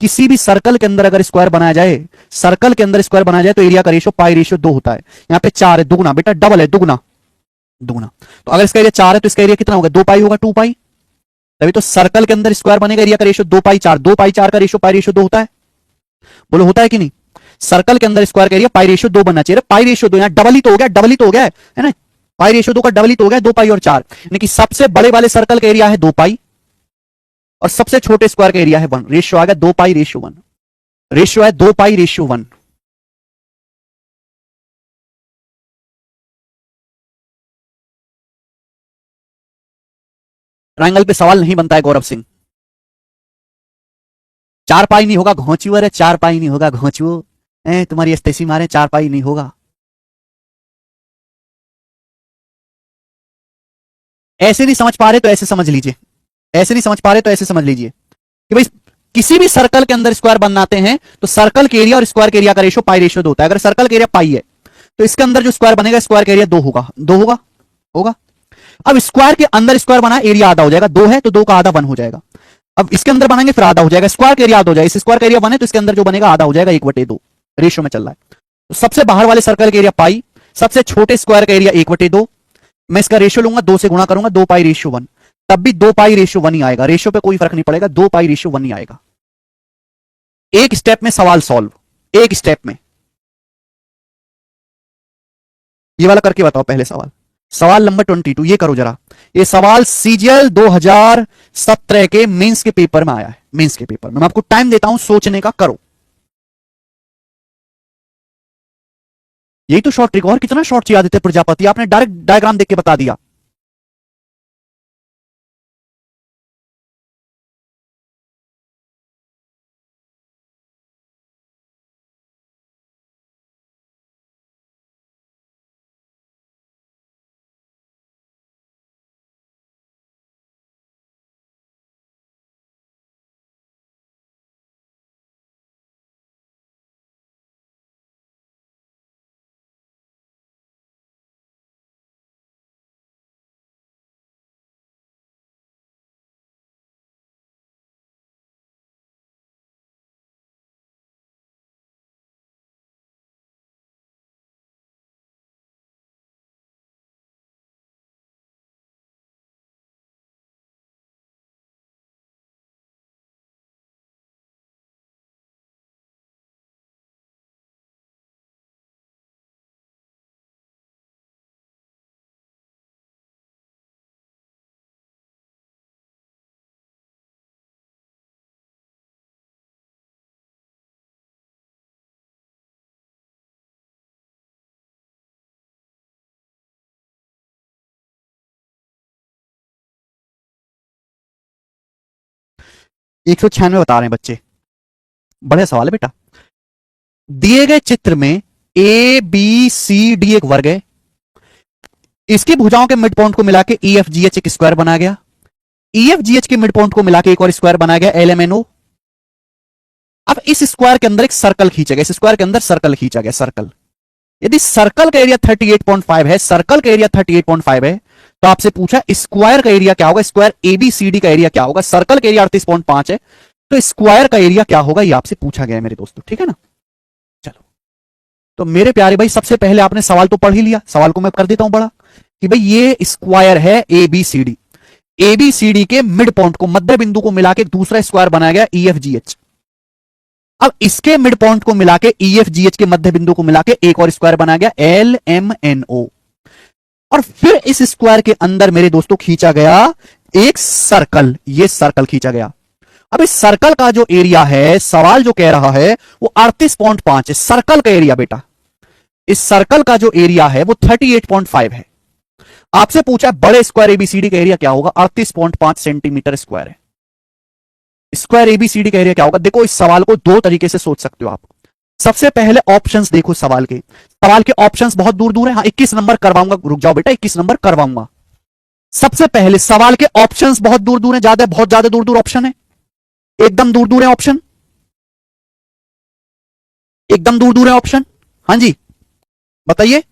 किसी भी सर्कल के अंदर अगर स्क्वायर बनाया जाए, सर्कल के अंदर स्क्वायर बनाया जाए तो एरिया का रेशियो π/2 होता है। यहां पे 4 है, दुगना बेटा, डबल है, दुगना दुगना। तो अगर इसका एरिया 4 है तो इसका एरिया कितना होगा, 2π होगा, 2π। तभी तो सर्कल के अंदर स्क्वायर बनेगा, एरिया का रेशियो 2π4, 2π4 का रेशियो π/2 होता है। बोलो होता है कि नहीं। सर्कल के अंदर स्क्वायर का एरिया π/2 बनना चाहिए, π/2 यहां डबल ही तो हो गया, डबल ही तो हो गया है ना, π/2 का डबल ही तो हो गया, 2π और 4। यानी कि सबसे बड़े वाले सर्कल का एरिया है 2π और सबसे छोटे स्क्वायर का एरिया है 1। रेशियो आ गया 2π/1, रेशियो है 2π/1। ट्रायंगल पे सवाल नहीं बनता है गौरव सिंह। 4π नहीं होगा घोंचू, अरे 4π नहीं होगा घोंचू, तुम्हारी अस्तेसी मारे, 4π नहीं होगा। ऐसे नहीं समझ पा रहे तो ऐसे समझ लीजिए, ऐसे नहीं समझ पा रहे तो ऐसे समझ लीजिए कि भाई किसी भी सर्कल के अंदर स्क्वायर बनाते हैं तो सर्कल के एरिया और स्क्वायर के एरिया का रेशियो π/2 होता है। अगर सर्कल के एरिया पाई है तो इसके अंदर जो स्क्वायर बनेगा स्क्वायर का एरिया 2 होगा, 2 होगा, होगा। अब स्क्वायर के अंदर स्क्वायर बना, एरिया आधा हो जाएगा, 2 है तो 2 का आधा 1 हो जाएगा। अब इसके अंदर बनाएंगे फिर आधा हो जाएगा, स्क्वायर का एरिया आधा हो जाएगा, इस स्क्वायर का एरिया 1 है तो इसके अंदर जो बनेगा आधा हो जाएगा, 1/2 रेशियो में चल रहा है। तो सबसे बाहर वाले सर्कल का एरिया पाई, सबसे छोटे स्क्वायर का एरिया 1/2। मैं इसका रेशियो लूंगा, 2 से गुणा करूंगा, 2π/1, तब भी 2π/1 ही आएगा, रेशियो पे कोई फर्क नहीं पड़ेगा, 2π/1 ही आएगा। एक स्टेप में सवाल सॉल्व, एक स्टेप में। ये वाला करके बताओ पहले सवाल, सवाल नंबर 22, ये करो जरा। ये सवाल सीजीएल 2017 के मेंस के पेपर में आया है, मेंस के पेपर में। मैं आपको टाइम देता हूं सोचने का, करो। यही तो शॉर्ट ट्रिक, और कितना शॉर्ट चाहिए आदित्य प्रजापति, आपने डायरेक्ट डायग्राम देख के बता दिया। एक सौ 96 बता रहे हैं बच्चे, बढ़िया सवाल है बेटा। दिए गए चित्र में ए बी सी डी एक वर्ग है, इसकी भुजाओं के मिड पॉइंट को मिला के ई एफ जी एच एक स्क्वायर बना गया। EFGH के मिड पॉइंट को मिला के एक और स्क्वायर बनाया गया LMNO। अब इस स्क्वायर के अंदर एक सर्कल खींचा गया, इस स्क्वायर के अंदर सर्कल खींचा गया, सर्कल। यदि सर्कल का एरिया 38.5 है, सर्कल का एरिया 38.5 है, तो आपसे पूछा स्क्वायर का एरिया क्या होगा, स्क्वायर ABCD का एरिया क्या होगा। सर्कल का एरिया 38.5 है, तो स्क्वायर का एरिया क्या होगा, ये आपसे पूछा गया है मेरे दोस्तों, ठीक है ना। चलो, तो मेरे प्यारे भाई सबसे पहले आपने सवाल तो पढ़ ही लिया, सवाल को मैं कर देता हूं बड़ा, कि भाई ये स्क्वायर है ABCD, ABCD के मिड पॉइंट को, मध्य बिंदु को मिला के एक दूसरा स्क्वायर बनाया गया EFGH। अब इसके मिड पॉइंट को मिला के EFGH के मध्य बिंदु को मिला के एक और स्क्वायर बनाया गया LMNO। और फिर इस स्क्वायर के अंदर मेरे दोस्तों खींचा गया एक सर्कल, ये सर्कल खींचा गया। अब इस सर्कल का जो एरिया है, सवाल जो कह रहा है वो 38.5 है, सर्कल का एरिया बेटा। इस सर्कल का जो एरिया है वो 38.5 है। आपसे पूछा बड़े स्क्वायर ABCD का एरिया क्या होगा, 38.5 सेंटीमीटर स्क्वायर है। स्क्वायर ABCD का एरिया क्या होगा। देखो, इस सवाल को दो तरीके से सोच सकते हो आप। सबसे पहले ऑप्शंस देखो, सवाल के ऑप्शंस बहुत दूर दूर है। हाँ, 21 नंबर करवाऊंगा, रुक जाओ बेटा, 21 नंबर करवाऊंगा। सबसे पहले सवाल के ऑप्शंस बहुत दूर दूर है, बहुत ज्यादा दूर दूर ऑप्शन है, एकदम दूर दूर है ऑप्शन, एकदम दूर दूर है ऑप्शन। हाँ जी बताइए,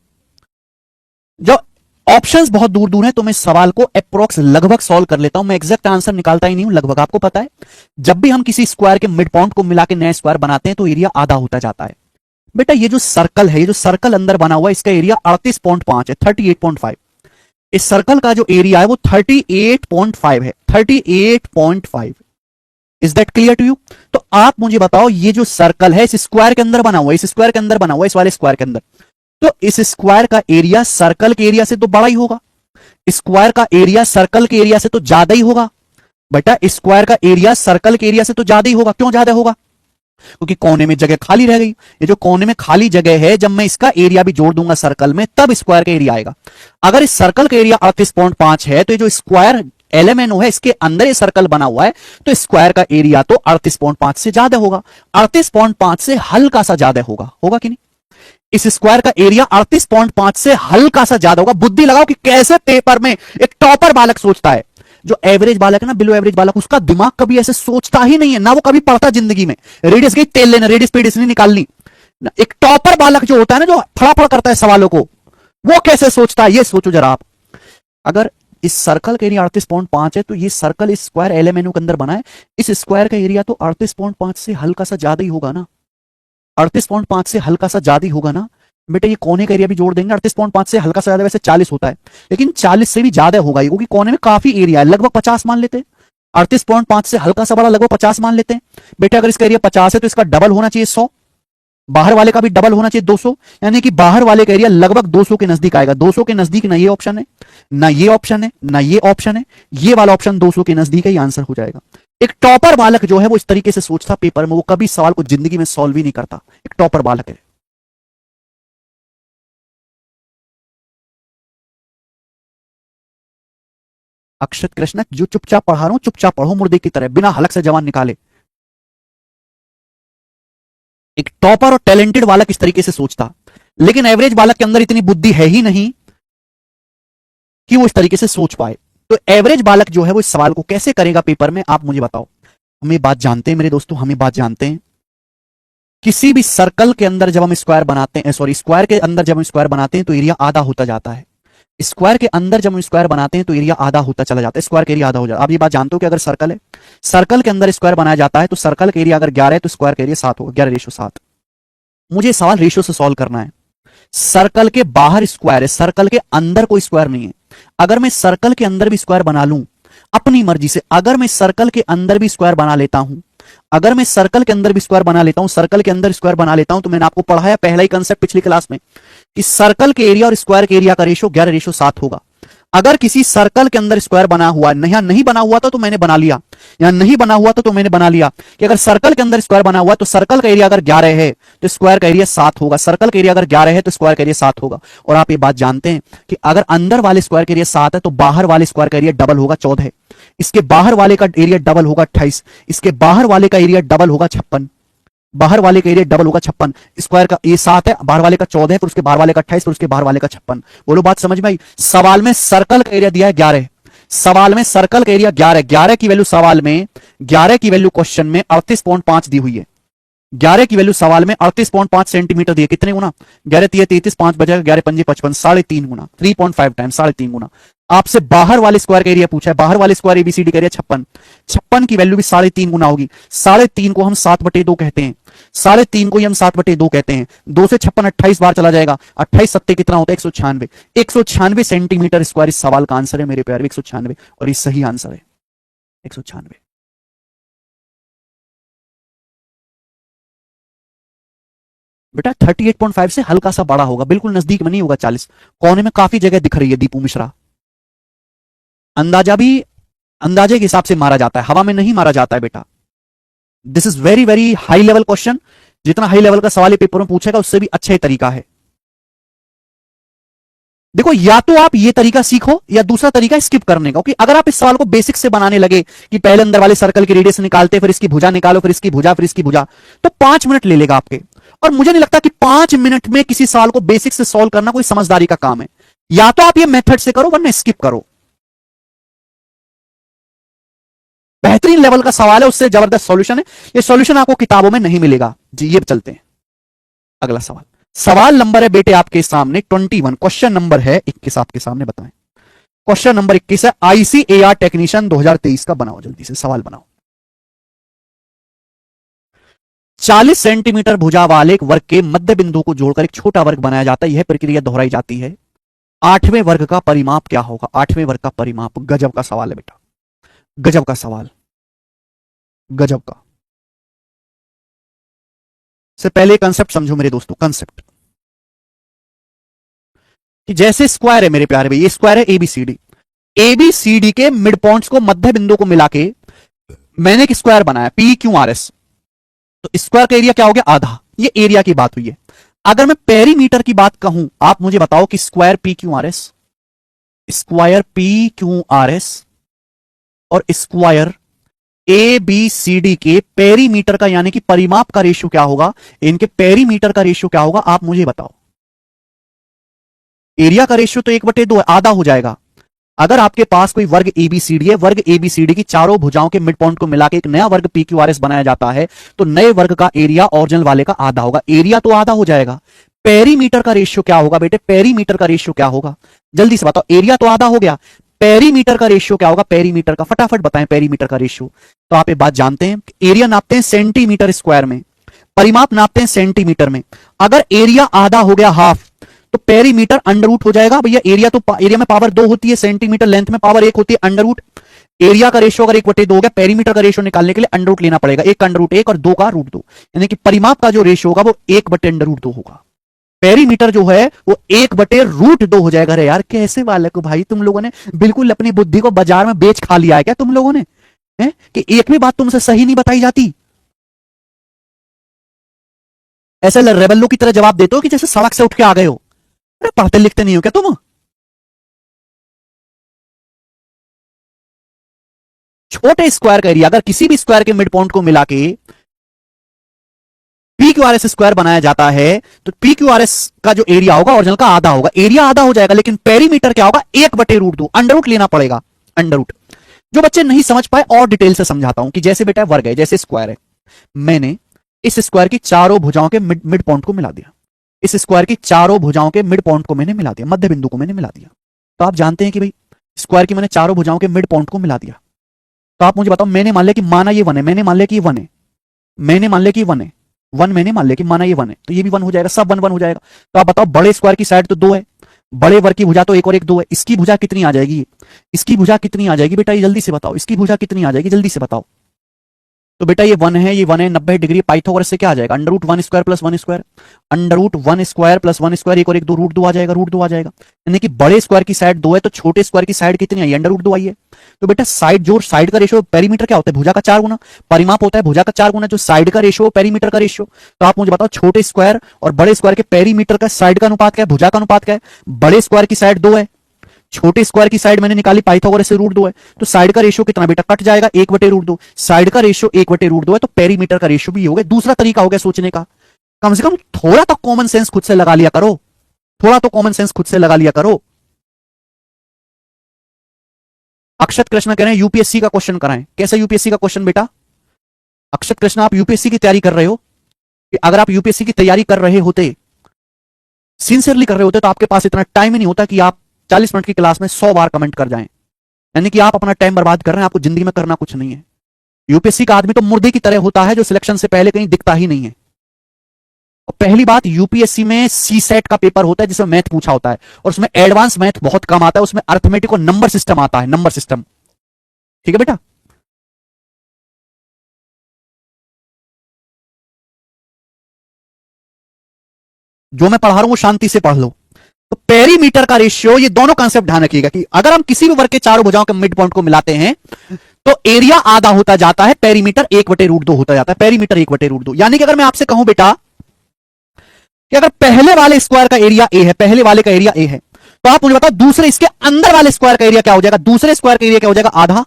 जो ऑप्शंस बहुत दूर दूर हैं तो मैं सवाल को अप्रोक्स लगभग सॉल्व कर लेता हूं, मैं एग्जैक्ट आंसर निकालता ही नहीं हूं, लगभग। आपको पता है जब भी हम किसी स्क्वायर के मिड पॉइंट को मिला के नया स्क्वायर बनाते हैं तो एरिया आधा होता जाता है। बेटा ये जो सर्कल है, ये जो सर्कल अंदर बना हुआ है, इसका एरिया 38.5 है, 38.5। इस सर्कल का जो एरिया है वो 38.5 है, 38.5। Is that clear to you. तो आप मुझे बताओ, ये जो सर्कल है इस स्क्वायर के अंदर बना हुआ है, इस स्क्वायर के अंदर बना हुआ है, इस वाले स्क्वायर के अंदर, तो इस स्क्वायर का एरिया सर्कल के एरिया से तो बड़ा ही होगा, स्क्वायर का एरिया सर्कल के एरिया से तो ज्यादा ही होगा। बेटा स्क्वायर का एरिया सर्कल के एरिया से तो ज्यादा ही होगा। क्यों ज्यादा होगा, क्योंकि कोने में जगह खाली रह गई। ये जो कोने में खाली जगह है, जब मैं इसका एरिया भी जोड़ दूंगा सर्कल में, तब स्क्वायर का एरिया आएगा। अगर इस सर्कल का एरिया 38.5 है, तो ये जो स्क्वायर LMNO है, इसके अंदर ये सर्कल बना हुआ है, तो स्क्वायर का एरिया तो 38.5 से ज्यादा होगा, 38.5 से हल्का सा ज्यादा होगा, होगा कि नहीं। इस स्क्वायर का एरिया 38.5 से हल्का सा ज्यादा होगा। बुद्धि लगाओ कि कैसे पेपर में एक टॉपर बालक सोचता है। जो एवरेज बालक है ना, बिलो एवरेज बालक, उसका दिमाग कभी ऐसे सोचता ही नहीं है, ना वो कभी पढ़ता जिंदगी में। रेडियस की तेल लेना, रेडियस पेडियस नहीं निकालनी। एक टॉपर बालक जो होता है ना, जो फड़ाफड़ करता है सवालों को, वो कैसे सोचता है, ये सोचो जरा आप। अगर इस सर्कल का एरिया 38.5 है, तो ये सर्कल इस स्क्वायर LMNO के अंदर बना है, इस स्क्वायर का एरिया तो 38.5 से हल्का सा ज्यादा ही होगा ना, 38.5 से हल्का सा ज्यादा ही होगा ना। बेटा ये कोने का एरिया भी जोड़ देंगे, 38.5 से हल्का सा ज्यादा वैसे 40 होता है, लेकिन 40 से भी ज्यादा होगा ये, क्योंकि कोने में काफी एरिया है, लगभग 50 मान लेते हैं। 38.5 से हल्का सा बड़ा लगभग 50 मान लेते हैं। बेटा अगर इसका एरिया 50 है तो इसका डबल होना चाहिए 100, बाहर वाले का भी डबल होना चाहिए 200, यानी कि बाहर वाले का एरिया लगभग 200 के नजदीक आएगा। 200 के नजदीक ना ये ऑप्शन है, ना ये ऑप्शन है, ना ये ऑप्शन है, ये वाला ऑप्शन 200 के नजदीक है, ये आंसर हो जाएगा। एक टॉपर बालक जो है वो इस तरीके से सोचता पेपर में, वो कभी सवाल को जिंदगी में सॉल्व ही नहीं करता, एक टॉपर बालक है। अक्षत कृष्ण, जो चुपचाप पढ़ा रहा हूं चुपचाप पढ़ो मुर्दे की तरह, बिना हलक से जवान निकाले। एक टॉपर और टैलेंटेड बालक इस तरीके से सोचता, लेकिन एवरेज बालक के अंदर इतनी बुद्धि है ही नहीं कि वो इस तरीके से सोच पाए। तो एवरेज बालक जो है वो इस सवाल को कैसे करेगा पेपर में, आप मुझे बताओ। हम ये बात जानते हैं मेरे दोस्तों, हम ये बात जानते हैं, किसी भी सर्कल के अंदर जब हम स्क्वायर बनाते हैं, सॉरी स्क्वायर के अंदर जब हम स्क्वायर बनाते हैं तो एरिया आधा होता जाता है। स्क्वायर के अंदर जब हम स्क्वायर बनाते हैं तो एरिया आधा होता चला जाता है, स्क्वायर का एरिया आधा हो जाता है। आप ये बात जानते हो कि अगर सर्कल है, सर्कल के अंदर स्क्वायर बनाया जाता है, तो सर्कल का एरिया अगर 11 है तो स्क्वायर का एरिया 7 होगा, 11:7। मुझे सवाल रेशियो से सॉल्व करना है। सर्कल के बाहर स्क्वायर है, सर्कल के अंदर कोई स्क्वायर नहीं है। अगर मैं सर्कल के अंदर भी स्क्वायर बना लूं अपनी मर्जी से, अगर मैं सर्कल के अंदर भी स्क्वायर बना लेता हूं, अगर मैं सर्कल के अंदर भी स्क्वायर बना लेता हूं, सर्कल के अंदर स्क्वायर बना लेता हूं, तो मैंने आपको पढ़ाया पहला ही कंसेप्ट पिछली क्लास में कि सर्कल के एरिया और स्क्वायर के एरिया का रेशियो 11:7 होगा। अगर किसी सर्कल के अंदर स्क्वायर बना हुआ है, यहां नहीं बना हुआ था तो मैंने बना लिया, यहां नहीं बना हुआ था तो मैंने बना लिया कि अगर सर्कल के अंदर स्क्वायर बना हुआ है तो सर्कल का एरिया अगर 11 है तो स्क्वायर का एरिया 7 होगा, सर्कल का एरिया अगर 11 है तो स्क्वायर का एरिया 7 होगा। और आप ये बात जानते हैं कि अगर अंदर वाले स्क्वायर का एरिया 7 है तो बाहर वाले स्क्वायर का एरिया डबल होगा, 14 है। इसके बाहर वाले का एरिया डबल होगा, 28। इसके बाहर वाले का एरिया डबल होगा, 56। बाहर वाले का एरिया डबल होगा, 56। स्क्वायर का ये 7 है, बाहर वाले का 14 है, फिर उसके बाहर वाले का 28, फिर उसके बाहर वाले का 56। बोलो बात समझ में आई। सवाल में सर्कल का एरिया दिया है 11, सवाल में सर्कल का एरिया 11, 11 की वैल्यू सवाल में, 11 की वैल्यू क्वेश्चन में 38.5 दी हुई है। 11 की वैल्यू सवाल में 38.5 सेंटीमीटर दिए। कितने गुना? 11 3 33, 5 बजेगा, 11 पंजे 55, 3.5 गुना, 3.5 टाइम 3.5 गुना। आपसे बाहर वाले स्क्वायर का एरिया पूछा है, बाहर वाले स्क्वायर एबीसीडी का एरिया 56, 56 की वैल्यू भी 3.5 गुना होगी। 3.5 को हम 7/2 कहते हैं, 3.5 को ही हम 7/2 कहते हैं। 2 से 56 28 बार चला जाएगा, 28 सत्ते कितना होता है? 196, 196 सेंटीमीटर स्क्वायर इस सवाल का आंसर है मेरे प्यारे, 196, और ये सही आंसर है 196। बेटा 38.5 से हल्का सा बड़ा होगा, बिल्कुल नजदीक में नहीं होगा 40, कोने में काफी जगह दिख रही है दीपू मिश्रा। अंदाजा भी अंदाजे के हिसाब से मारा जाता है, हवा में नहीं मारा जाता है बेटा। This is very very high level question, जितना हाई लेवल का सवाल ये पेपर में पूछेगा उससे भी अच्छा ही तरीका है। देखो, या तो आप ये तरीका सीखो या दूसरा तरीका स्किप करने का, क्योंकि अगर आप इस सवाल को बेसिक से बनाने लगे कि पहले अंदर वाले सर्कल की रेडियस निकालते, फिर इसकी भुजा निकालो, फिर इसकी भुजा, फिर इसकी भुजा, तो 5 मिनट ले लेगा आपके। और मुझे नहीं लगता कि 5 मिनट में किसी सवाल को बेसिक से सॉल्व करना कोई समझदारी का काम है। या तो आप ये मेथड से करो वरना स्किप करो। बेहतरीन लेवल का सवाल है, उससे जबरदस्त सॉल्यूशन है। ये सॉल्यूशन आपको किताबों में नहीं मिलेगा जी। ये चलते हैं अगला सवाल। सवाल नंबर है बेटे आपके सामने 21, क्वेश्चन नंबर है 21 आपके सामने, बताएं। क्वेश्चन नंबर 21 है, आईसीएआर टेक्नीशियन 2023 का बनाओ, जल्दी से सवाल बनाओ। 40 सेंटीमीटर भुजा वाले एक वर्ग के मध्य बिंदु को जोड़कर एक छोटा वर्ग बनाया जाता है। यह प्रक्रिया दोहराई जाती है। 8वें वर्ग का परिमाप क्या होगा? 8वें वर्ग का परिमाप। गजब का सवाल है बेटा, गजब का सवाल, गजब का। से पहले कंसेप्ट समझो मेरे दोस्तों, कंसेप्ट कि जैसे स्क्वायर है मेरे प्यारे भाई, ये स्क्वायर है एबीसीडी, एबीसीडी के मिड पॉइंट्स को, मध्य बिंदु को मिला के मैंने एक स्क्वायर बनाया पी क्यू आर एस। तो स्क्वायर का एरिया क्या हो गया? आधा। ये एरिया की बात हुई है। अगर मैं पेरीमीटर की बात कहूं, आप मुझे बताओ कि square P Q R S, square P Q R S और square A B C D के पेरीमीटर का यानी कि परिमाप का रेशियो क्या होगा? इनके पेरीमीटर का रेशियो क्या होगा? आप मुझे बताओ। एरिया का रेशियो तो 1/2 है, आधा हो जाएगा। अगर आपके पास कोई वर्ग एबीसीडी है, वर्ग एबीसीडी की चारों भुजाओं के मिड पॉइंट को मिला के एक नया वर्ग पीक्यूआरएस बनाया जाता है, तो नए वर्ग का एरिया ओरिजिनल वाले का आधा होगा। एरिया तो आधा हो जाएगा। पेरीमीटर का रेशियो क्या होगा बेटे? पेरीमीटर का रेशियो क्या होगा? जल्दी से बताओ। एरिया तो आधा हो गया, पेरीमीटर का रेशियो क्या होगा? पेरीमीटर का फटाफट बताएं पेरीमीटर का रेशियो। तो आप एक बात जानते हैं, एरिया नापते हैं सेंटीमीटर स्क्वायर में, परिमाप नापते हैं सेंटीमीटर में। अगर एरिया आधा हो गया, हाफ, तो पेरीमीटर अंडर रूट हो जाएगा भैया। एरिया तो एरिया में पावर 2 होती है, सेंटीमीटर लेंथ में पावर 1 होती है, अंडर रूट। एरिया का रेशियो अगर 1/2 हो गया, पेरीमीटर का रेशियो निकालने के लिए अंडर रूट लेना पड़ेगा। 1 का अंडर रूट 1 और 2 का रूट 2, यानी कि परिमाप का जो रेशियो होगा वो 1/√2 होगा। पेरीमीटर जो है वो 1/√2 हो जाएगा। अरे यार कैसे बालक भाई, तुम लोगों ने बिल्कुल अपनी बुद्धि को बाजार में बेच खा लिया है क्या तुम लोगों ने? कि एक भी बात तुमसे सही नहीं बताई जाती। ऐसे रेबल्लो की तरह जवाब देते हो कि जैसे सड़क से उठ के आ गए हो। अरे पढ़ते लिखते नहीं हो क्या तुम? छोटे स्क्वायर का एरिया, अगर किसी भी स्क्वायर के मिड पॉइंट को मिला के P Q R S square बनाया जाता है, तो पी क्यू आर एस का जो एरिया होगा ओरिजिनल का आधा होगा। एरिया आधा हो जाएगा, लेकिन पेरीमीटर क्या होगा? 1/√2, अंडर रूट लेना पड़ेगा, अंडर रूट। जो बच्चे नहीं समझ पाए और डिटेल से समझाता हूं कि जैसे बेटा वर्ग है, जैसे स्क्वायर है, मैंने इस स्क्वायर की चारों भुजाओं के मिड पॉइंट को मिला दिया। इस स्क्वायर की चारों भुजाओं के मिड पॉइंट को मैंने मिला दिया, मध्य बिंदु को मैंने मिला दिया। तो आप जानते हैं कि भाई स्क्वायर की मैंने चारों भुजाओं के मिड पॉइंट को मिला दिया। तो आप मुझे बताओ, मैंने मान लिया कि माना ये 1 है, मैंने मान लिया कि 1 है, मैंने मान लिया कि 1 है, 1 मैंने मान लिया कि माना ये 1 है, तो ये भी 1 हो जाएगा, सब 1 1 हो जाएगा। तो आप बताओ, बड़े स्क्वायर की साइड तो 2 है, बड़े वर्ग की भुजा तो 1 और 1 2 है। इसकी भुजा कितनी आ जाएगी? इसकी भुजा कितनी आ जाएगी बेटा? ये जल्दी से बताओ, इसकी भुजा कितनी आ जाएगी? जल्दी से बताओ। तो बेटा ये 1 है, ये 1 है, 90 डिग्री। पाइथागोरस से क्या आ जाएगा? Under root 1 square plus 1 square, under root 1 square plus 1 square, 1 और 1 2, रूट 2 आ जाएगा, रूट 2 आ जाएगा। यानी कि बड़े स्क्वायर की साइड 2 है, तो छोटे स्क्वायर की साइड कितनी आई? अंडर रूट 2 आई है। तो बेटा साइड, जो साइड का रेशियो, पेरीमीटर क्या होता है? भुजा का 4 गुना। परिमाप होता है भुजा का 4 गुना, जो साइड का रेशियो, पेरीमीटर का रेशियो। तो आप मुझे बताओ, छोटे स्क्वायर और बड़े स्क्वायर के पेरीमीटर का साइड का अनुपात क्या है? भुजा का अनुपात क्या है? बड़े स्क्वायर की साइड 2 है, छोटे स्क्वायर की साइड मैंने निकाली पाइथागोरस से, रूट 2 है। तो साइड का रेशियो कितना बेटा? कट जाएगा, 1/√2। साइड का रेशियो 1/√2 है, तो पेरीमीटर का रेशियो भी हो गया। दूसरा तरीका हो गया सोचने का। कम से कम थोड़ा तो कॉमन सेंस खुद से लगा लिया करो, थोड़ा तो कॉमन सेंस खुद से लगा लिया करो। अक्षत कृष्ण कह रहे हैं यूपीएससी का क्वेश्चन कराएं। कैसा यूपीएससी का क्वेश्चन बेटा? अक्षत कृष्ण आप यूपीएससी की तैयारी कर रहे हो? कि अगर आप यूपीएससी की तैयारी कर रहे होते, सिंसियरली कर रहे होते, तो आपके पास इतना टाइम ही नहीं होता कि आप 40 मिनट की क्लास में 100 बार कमेंट कर जाएं। यानी कि आप अपना टाइम बर्बाद कर रहे हैं, आपको जिंदगी में करना कुछ नहीं है। यूपीएससी का आदमी तो मुर्दे की तरह होता है जो सिलेक्शन से पहले कहीं दिखता ही नहीं है। और पहली बात, यूपीएससी में सी सेट का पेपर होता है जिसमें मैथ पूछा होता है, और उसमें एडवांस मैथ बहुत कम आता है, उसमें अर्थमेटिक और नंबर सिस्टम आता है, नंबर सिस्टम। ठीक है बेटा? जो मैं पढ़ा रहा हूं वो शांति से पढ़ लो। तो पेरीमीटर का रेशियो, ये दोनों कंसेप्ट ध्यान रखिएगा कि अगर हम किसी भी वर्ग के चारों भुजाओं के मिड पॉइंट को मिलाते हैं तो एरिया आधा होता जाता है, पेरीमीटर 1/√2 होता जाता है। पेरीमीटर 1/√2, यानी कि अगर मैं आपसे कहूं बेटा कि अगर पहले वाले स्क्वायर का एरिया ए है, पहले वाले का एरिया ए है, तो आप मुझे बताओ दूसरे इसके अंदर वाले स्क्वायर का एरिया क्या हो जाएगा? दूसरे स्क्वायर का एरिया क्या हो जाएगा? आधा।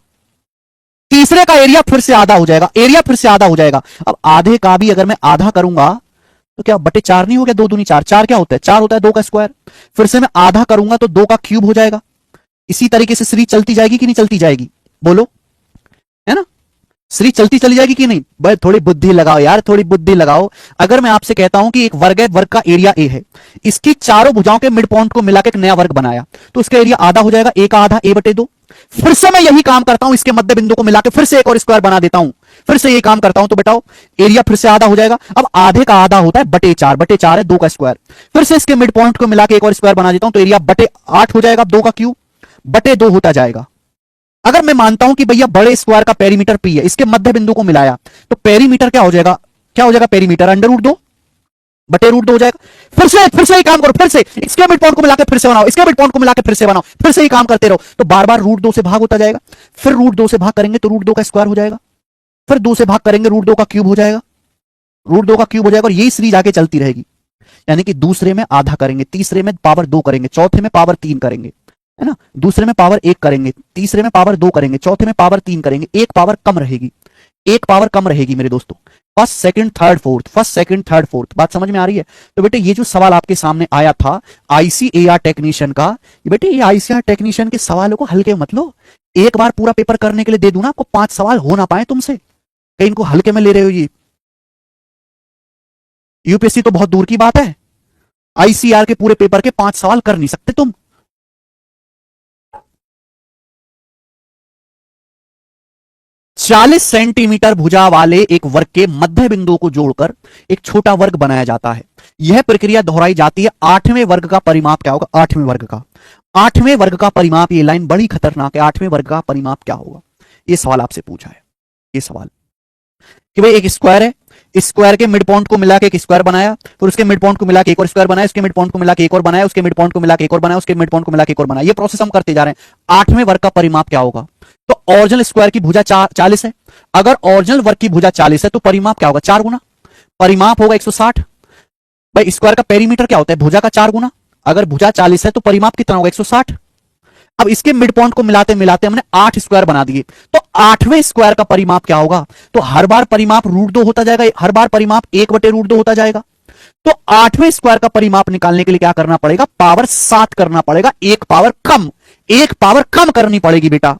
तीसरे का एरिया फिर से आधा हो जाएगा, एरिया फिर से आधा हो जाएगा। अब आधे का भी अगर मैं आधा करूंगा तो क्या बटे 4 नहीं हो गया? 2 दूनी 4, 4 क्या होता है? 4 होता है 2 का स्क्वायर। फिर से मैं आधा करूंगा तो 2 का क्यूब हो जाएगा। इसी तरीके से सीरीज चलती जाएगी कि नहीं चलती जाएगी? बोलो, है ना? सीरीज चलती चली जाएगी कि नहीं? भाई थोड़ी बुद्धि लगाओ यार, थोड़ी बुद्धि लगाओ। अगर मैं आपसे कहता हूं कि एक वर्ग है, वर्ग का एरिया ए है, इसकी चारों भुजाओं के मिड पॉइंट को मिलाकर एक नया वर्ग बनाया, तो इसका एरिया आधा हो जाएगा, ए का आधा a/2। फिर से मैं यही काम करता हूं, इसके मध्य बिंदु को मिलाकर फिर से एक और स्क्वायर बना देता हूं, फिर से यही काम करता हूं, तो बेटाओ एरिया फिर से आधा हो जाएगा। अब आधे का आधा होता है बटे 4, बटे 4 है 2 का स्क्वायर। फिर से इसके मिड पॉइंट को मिलाकर एक और स्क्वायर बना देता हूं, तो एरिया बटे 8 हो जाएगा, 2 का क्यूब बटे 2 होता जाएगा। अगर मैं मानता हूं कि भैया बड़े स्क्वायर का पेरीमीटर पी है, इसके मध्य बिंदु को मिलाया, तो पेरीमीटर क्या हो जाएगा? क्या हो जाएगा पेरीमीटर? √2 बटे√2 हो जाएगा। फिर से ही काम करो, फिर से इसके मिड पॉइंट को मिलाकर फिर से बनाओ, इसके मिड पॉइंट को मिलाकर फिर से बनाओ, फिर से ही काम करते रहो, तो बार बार √2 से भाग होता जाएगा। फिर √2 से भाग करेंगे तो √2 का स्क्वायर हो जाएगा। फिर 2 से भाग करेंगे √2 का क्यूब हो जाएगा, √2 का क्यूब हो जाएगा, और यही सीरीज आगे चलती रहेगी। यानी कि दूसरे में आधा करेंगे, तीसरे में पावर 2 करेंगे, चौथे में पावर 3 करेंगे, है ना? दूसरे में पावर 1 करेंगे, तीसरे में पावर 2 करेंगे, चौथे में पावर 3 करेंगे, एक पावर कम रहेगी, एक पावर कम रहेगी मेरे दोस्तों। First second third fourth, first second third fourth. बात समझ में आ रही है? तो बेटे ये जो सवाल आपके सामने आया था आईसीएआर टेक्नीशियन का, बेटे ये आईसीएआर टेक्नीशियन के सवालों को हल्के मत लो। एक बार पूरा पेपर करने के लिए दे दूं ना, आपको 5 सवाल हो ना पाए तुमसे, कहीं इनको हल्के में ले रहे हो। ये यूपीएससी तो बहुत दूर की बात है, आईसीआर के पूरे पेपर के 5 सवाल कर नहीं सकते तुम। 40 सेंटीमीटर भुजा वाले एक वर्ग के मध्य बिंदु को जोड़कर एक छोटा वर्ग बनाया जाता है। यह प्रक्रिया दोहराई जाती है। 8वें वर्ग का परिमाप क्या होगा? 8वें वर्ग का, 8वें वर्ग का परिमाप, ये लाइन बड़ी खतरनाक है। 8वें वर्ग का परिमाप क्या होगा? ये सवाल आपसे पूछा है, ये सवाल कि भाई एक स्क्वायर है, इस स्क्वायर के मिड पॉइंट को मिला के एक स्क्वायर बनाया, फिर उसके मिड पॉइंट को मिला के एक और स्क्वायर बनाया, उसके मिड पॉइंट को मिला के एक और बनाया, उसके मिड पॉइंट को मिला के एक और बनाया, उसके मिड पॉइंट को मिला के एक और बनाया। ये प्रोसेस हम करते जा रहे हैं। 8वें वर्ग का परिमाप क्या होगा? तो ओरिजिनल स्क्वायर की भुजा 40 है, अगर ओरिजिनल वर्ग की भुजा 40 है तो परिमाप क्या होगा? 4 गुना, परिमाप होगा 160। भाई स्क्वायर का पेरीमीटर क्या होता है? भुजा का 4 गुना। अगर भुजा 40 है तो परिमाप कितना होगा? 160। अब इसके मिड पॉइंट को मिलाते मिलाते हमने 8 स्क्वायर बना दिए, तो 8वें स्क्वायर का परिमाप क्या होगा? तो हर बार परिमाप √2 होता जाएगा, हर बार परिमाप 1/√2 होता जाएगा। तो 8वें स्क्वायर का परिमाप निकालने के लिए क्या करना पड़ेगा? पावर 7 करना पड़ेगा, एक पावर कम, एक पावर कम करनी पड़ेगी बेटा।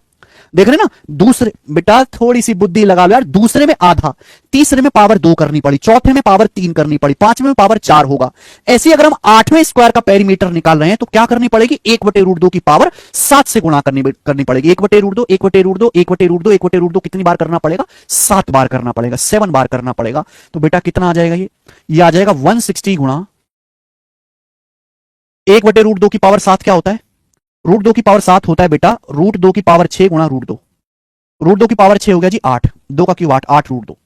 देख रहे ना? दूसरे बेटा थोड़ी सी बुद्धि लगा लो यार, दूसरे में आधा, तीसरे में पावर 2 करनी पड़ी, चौथे में पावर 3 करनी पड़ी, पांचवें में पावर 4 होगा। ऐसे अगर हम 8वें स्क्वायर का पेरीमीटर निकाल रहे हैं तो क्या करनी पड़ेगी? 1/√2 की पावर 7 से गुणा करनी पड़ेगी। 1/√2, 1/√2, 1/√2, 1/√2 कितनी बार करना पड़ेगा? 7 बार करना पड़ेगा, 7 बार करना पड़ेगा। तो बेटा कितना आ जाएगा? ये आ जाएगा 160 गुणा 1/√2 की पावर 7 क्या होता है? √2 की पावर 7 होता है बेटा √2 की पावर 6 गुणा √2। √2 की पावर 6 हो गया जी 8, 2 का क्यूब 8, 8 √2।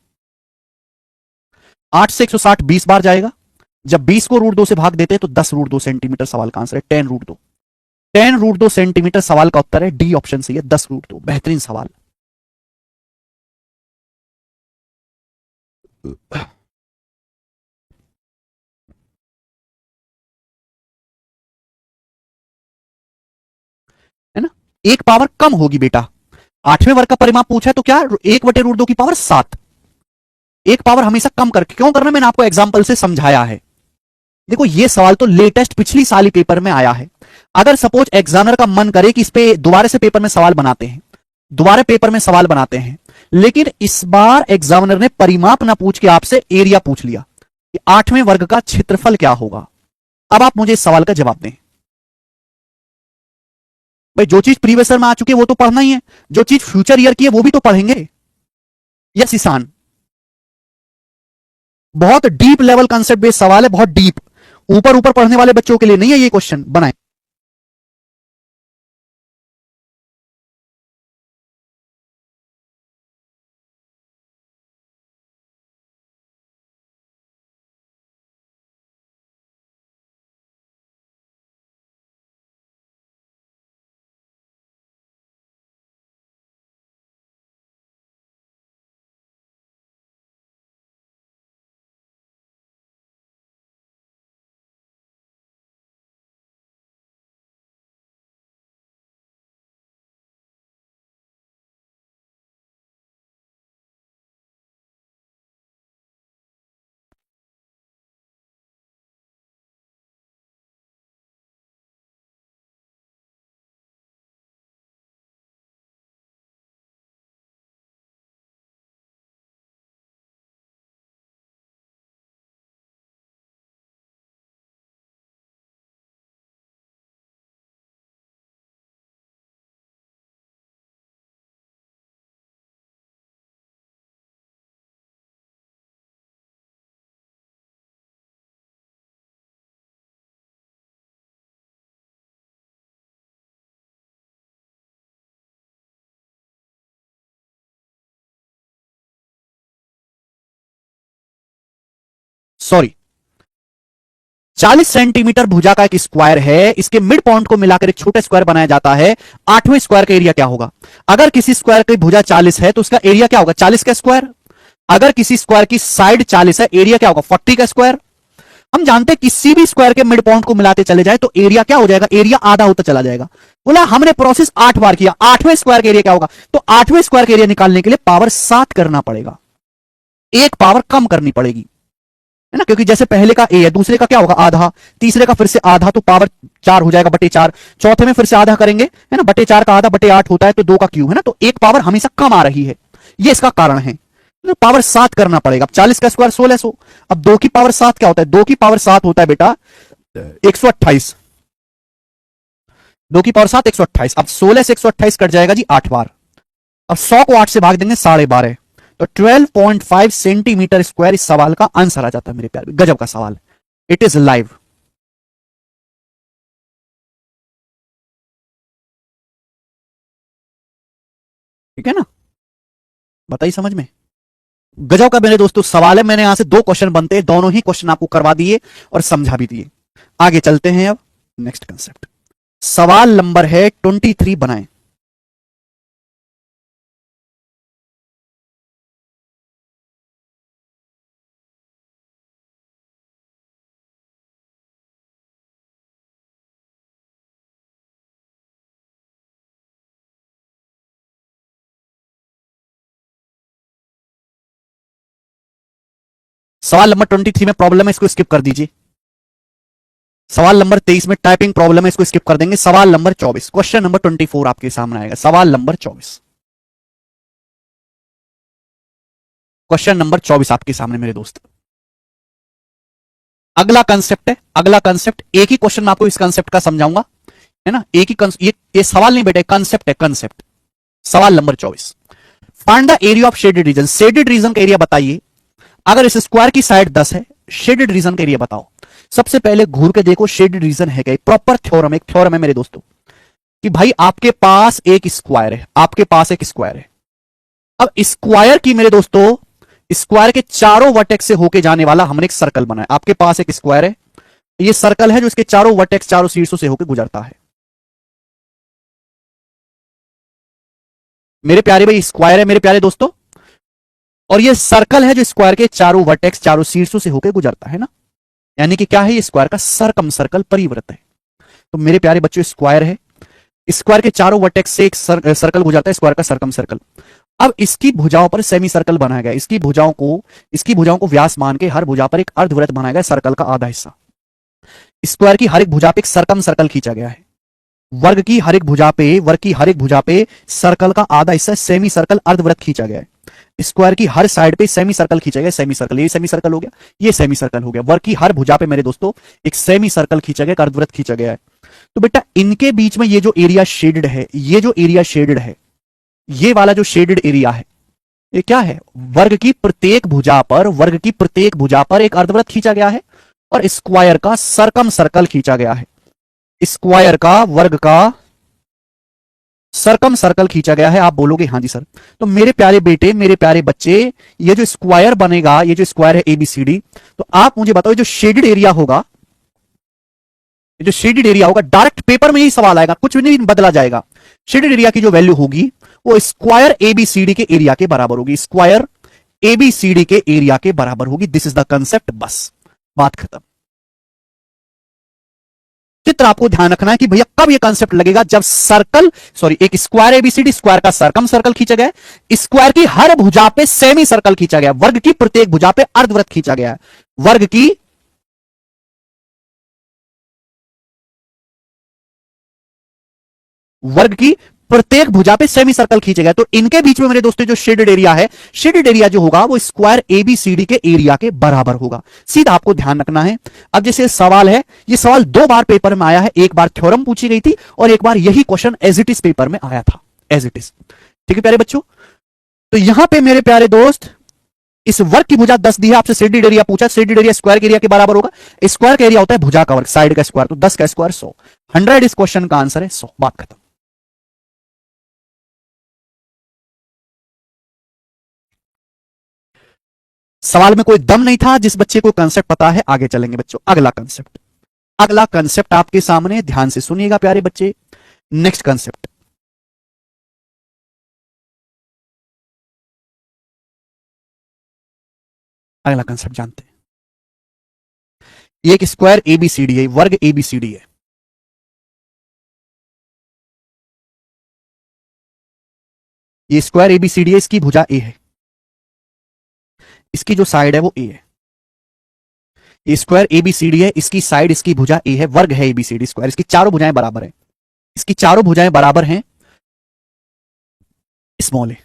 8 से 160 20 बार जाएगा। जब 20 को √2 से भाग देते हैं तो 10 √2 सेंटीमीटर सवाल का आंसर है। 10 √2, 10 √2 सेंटीमीटर सवाल का उत्तर है। डी ऑप्शन सही है, 10 √2। बेहतरीन सवाल। है ना? एक पावर कम होगी बेटा। 8वें वर्ग का परिमाप पूछा है तो क्या? 1/√2 की पावर 7, एक पावर हमेशा कम करके क्यों करना, मैंने आपको एग्जांपल से समझाया है। देखो ये सवाल तो लेटेस्ट पिछली साल ही पेपर में आया है। अगर सपोज एग्जामिनर का मन करे कि इस पे दोबारा से पेपर में सवाल बनाते हैं दोबारा पेपर में सवाल बनाते हैं, लेकिन इस बार एग्जामिनर ने परिमाप ना पूछ के आपसे एरिया पूछ लिया कि 8वें वर्ग का क्षेत्रफल क्या होगा। अब आप मुझे इस सवाल का जवाब दें। भाई जो चीज प्रीवियस ईयर में आ चुकी है वो तो पढ़ना ही है, जो चीज फ्यूचर ईयर की है वो भी तो पढ़ेंगे। यस ईशान, बहुत डीप लेवल कंसेप्ट बेस्ड सवाल है, बहुत डीप, ऊपर ऊपर पढ़ने वाले बच्चों के लिए नहीं है ये क्वेश्चन बनाए। सॉरी, 40 सेंटीमीटर भुजा का एक स्क्वायर है, इसके मिड पॉइंट को मिलाकर एक छोटा स्क्वायर बनाया जाता है। 8वें स्क्वायर का एरिया क्या होगा? अगर किसी स्क्वायर की भुजा 40 है तो उसका एरिया क्या होगा? 40 का स्क्वायर। अगर किसी स्क्वायर की साइड 40 है, एरिया क्या होगा? 40 का स्क्वायर। हम जानते हैं किसी भी स्क्वायर के मिड पॉइंट को मिलाते चले जाए तो एरिया क्या हो जाएगा? एरिया आधा होता चला जाएगा। बोला हमने प्रोसेस 8 बार किया, 8वें स्क्वायर का एरिया क्या होगा? तो 8वें स्क्वायर का एरिया निकालने के लिए पावर 7 करना पड़ेगा, एक पावर कम करनी पड़ेगी, है ना, क्योंकि जैसे पहले का ए है, दूसरे का क्या होगा? आधा, तीसरे का फिर से आधा, तो पावर 4 हो जाएगा, बटे 4। चौथे में फिर से आधा करेंगे, है ना, बटे 4 का आधा बटे 8 होता है, तो 2 का क्यूब, है ना, तो एक पावर हमेशा कम आ रही है, ये इसका कारण है। तो पावर 7 करना पड़ेगा। अब 40 का स्क्वायर 1600, अब 2 की पावर 7 क्या होता है? 2 की पावर 7 होता है बेटा 128, 2 की पावर 7 128। अब 16 से 128 कट जाएगा जी 8 बार। अब 100 को 8 से भाग देंगे 12.5, तो 12.5 सेंटीमीटर स्क्वायर इस सवाल का आंसर आ जाता है मेरे प्यारे। गजब का सवाल, इट इज लाइव। ठीक है ना, बताइए समझ में। गजब का मेरे दोस्तों सवाल है। मैंने यहां से 2 क्वेश्चन बनते हैं, दोनों ही क्वेश्चन आपको करवा दिए और समझा भी दिए। आगे चलते हैं अब नेक्स्ट कंसेप्ट। सवाल नंबर है 23 बनाएं। सवाल नंबर 23 में प्रॉब्लम है, इसको स्किप कर दीजिए। सवाल नंबर 23 में टाइपिंग प्रॉब्लम है, इसको स्किप कर देंगे। सवाल नंबर 24, क्वेश्चन नंबर 24 आपके सामने आएगा। सवाल नंबर 24, क्वेश्चन नंबर 24 आपके सामने मेरे दोस्त। अगला कंसेप्ट है, अगला कंसेप्ट, एक ही क्वेश्चन में आपको इस कंसेप्ट का समझाऊंगा, है ना, एक ही ये सवाल नहीं बेटा, कंसेप्ट है, कंसेप्ट। सवाल number 24, find the area of shaded region. Shaded region का एरिया बताइए। अगर इस स्क्वायर की साइड 10 है, शेडेड रीजन का एरिया बताओ। सबसे पहले घूर के देखो शेडेड रीजन है क्या? प्रॉपर थ्योरम, एक थ्योरम है मेरे दोस्तों कि भाई आपके पास एक स्क्वायर है, आपके पास एक स्क्वायर है। अब स्क्वायर की मेरे दोस्तों, स्क्वायर के चारों वर्टेक्स से होके जाने वाला हमने एक सर्कल बनाया। आपके पास एक स्क्वायर है, ये सर्कल है जो इसके चारों वर्टेक्स, चारों शीर्षों से होकर गुजरता है। मेरे प्यारे भाई स्क्वायर है मेरे प्यारे दोस्तों, और ये सर्कल है जो स्क्वायर के चारों वर्टेक्स, चारों शीर्षों से होकर गुजरता है ना, यानी कि क्या है? ये स्क्वायर का सरकम सर्कल परिवृत्त है। तो मेरे प्यारे बच्चों स्क्वायर है, स्क्वायर के चारों वर्टेक्स से एक सर्कल गुजरता है, स्क्वायर का सरकम सर्कल। अब इसकी भुजाओं पर सेमी सर्कल बनाया गया, इसकी भुजाओं को व्यास मान के हर भुजा पर एक अर्धवृत्त बनाया गया, सर्कल का आधा हिस्सा। स्क्वायर की हर एक भुजा पे एक सरकम सर्कल खींचा गया है। वर्ग की हर एक भुजा पे सर्कल का आधा हिस्सा सेमी सर्कल अर्धवृत्त खींचा गया है। स्क्वायर की हर साइड पे सेमी सर्कल खींचा गया, सेमी सर्कल, ये सेमी सर्कल हो गया, ये सेमी सर्कल हो गया। वर्ग की हर भुजा पे मेरे दोस्तों एक सेमी सर्कल खींचा गया, अर्धवृत्त खींचा गया है। तो बेटा इनके बीच में ये जो एरिया शेडेड है, ये जो एरिया शेडेड है, ये वाला जो शेडेड एरिया है, ये क्या है? वर्ग की प्रत्येक भुजा पर एक अर्धवृत्त खींचा गया है और स्क्वायर का सरकम सर्कल खींचा गया है। स्क्वायर का वर्ग का सरकम सर्कल खींचा गया है। आप बोलोगे हाँ जी सर। तो मेरे प्यारे बेटे, मेरे प्यारे बच्चे, ये जो स्क्वायर बनेगा, ये जो स्क्वायर है एबीसीडी, तो आप मुझे बताओ जो शेडेड एरिया होगा, जो शेडेड एरिया होगा, डायरेक्ट पेपर में यही सवाल आएगा, कुछ भी नहीं बदला जाएगा। शेडेड एरिया की जो वैल्यू होगी वो स्क्वायर एबीसीडी के एरिया के बराबर होगी, स्क्वायर एबीसीडी के एरिया के बराबर होगी। दिस इज द कंसेप्ट, बस बात खत्म। चित्र आपको ध्यान रखना है कि भैया कब ये कंसेप्ट लगेगा, जब सर्कल, सॉरी, एक स्क्वायर एबीसीडी, स्क्वायर का सरकम सर्कल खींचा गया, स्क्वायर की हर भुजा पे सेमी सर्कल खींचा गया, वर्ग की प्रत्येक भुजा पे अर्धवृत्त खींचा गया है, वर्ग की प्रत्येक भुजा पे सेमी सर्कल खींचे गए। तो इनके बीच में मेरे दोस्तों जो शेडेड एरिया है, शेडेड एरिया जो होगा वो स्क्वायर एबीसीडी के एरिया के बराबर होगा। सीधा आपको ध्यान रखना है। अब जैसे सवाल है, ये सवाल 2 बार पेपर में आया है, एक बार थ्योरम पूछी गई थी और एक बार यही question as it is paper में आया था, एज इट इज। ठीक है प्यारे बच्चों, तो यहां पे मेरे प्यारे दोस्त इस वर्ग की भुजा 10 दी है, आपसे शेडेड एरिया पूछा, शेडेड एरिया स्क्वायर के एरिया के बराबर होगा। स्क्वायर का एरिया होता है भुजा का वर्ग, साइड का स्क्वायर, तो 10 का स्क्वायर 100, 100 इस क्वेश्चन का आंसर है 100। बात खत्म। सवाल में कोई दम नहीं था, जिस बच्चे को कंसेप्ट पता है आगे चलेंगे बच्चों। अगला कंसेप्ट आपके सामने, ध्यान से सुनिएगा प्यारे बच्चे। नेक्स्ट कंसेप्ट, अगला कंसेप्ट जानते हैं। ये एक स्क्वायर एबीसीडी है, वर्ग एबीसीडी है। ये स्क्वायर एबीसीडी है, इसकी भुजा ए है, इसकी जो साइड है वो ए है। ये स्क्वायर एबीसीडी है, इसकी साइड, इसकी भुजा ए है, वर्ग है एबीसीडी स्क्वायर, इसकी चारों भुजाएं बराबर है, इसकी चारों भुजाएं बराबर हैं, स्मॉल ए।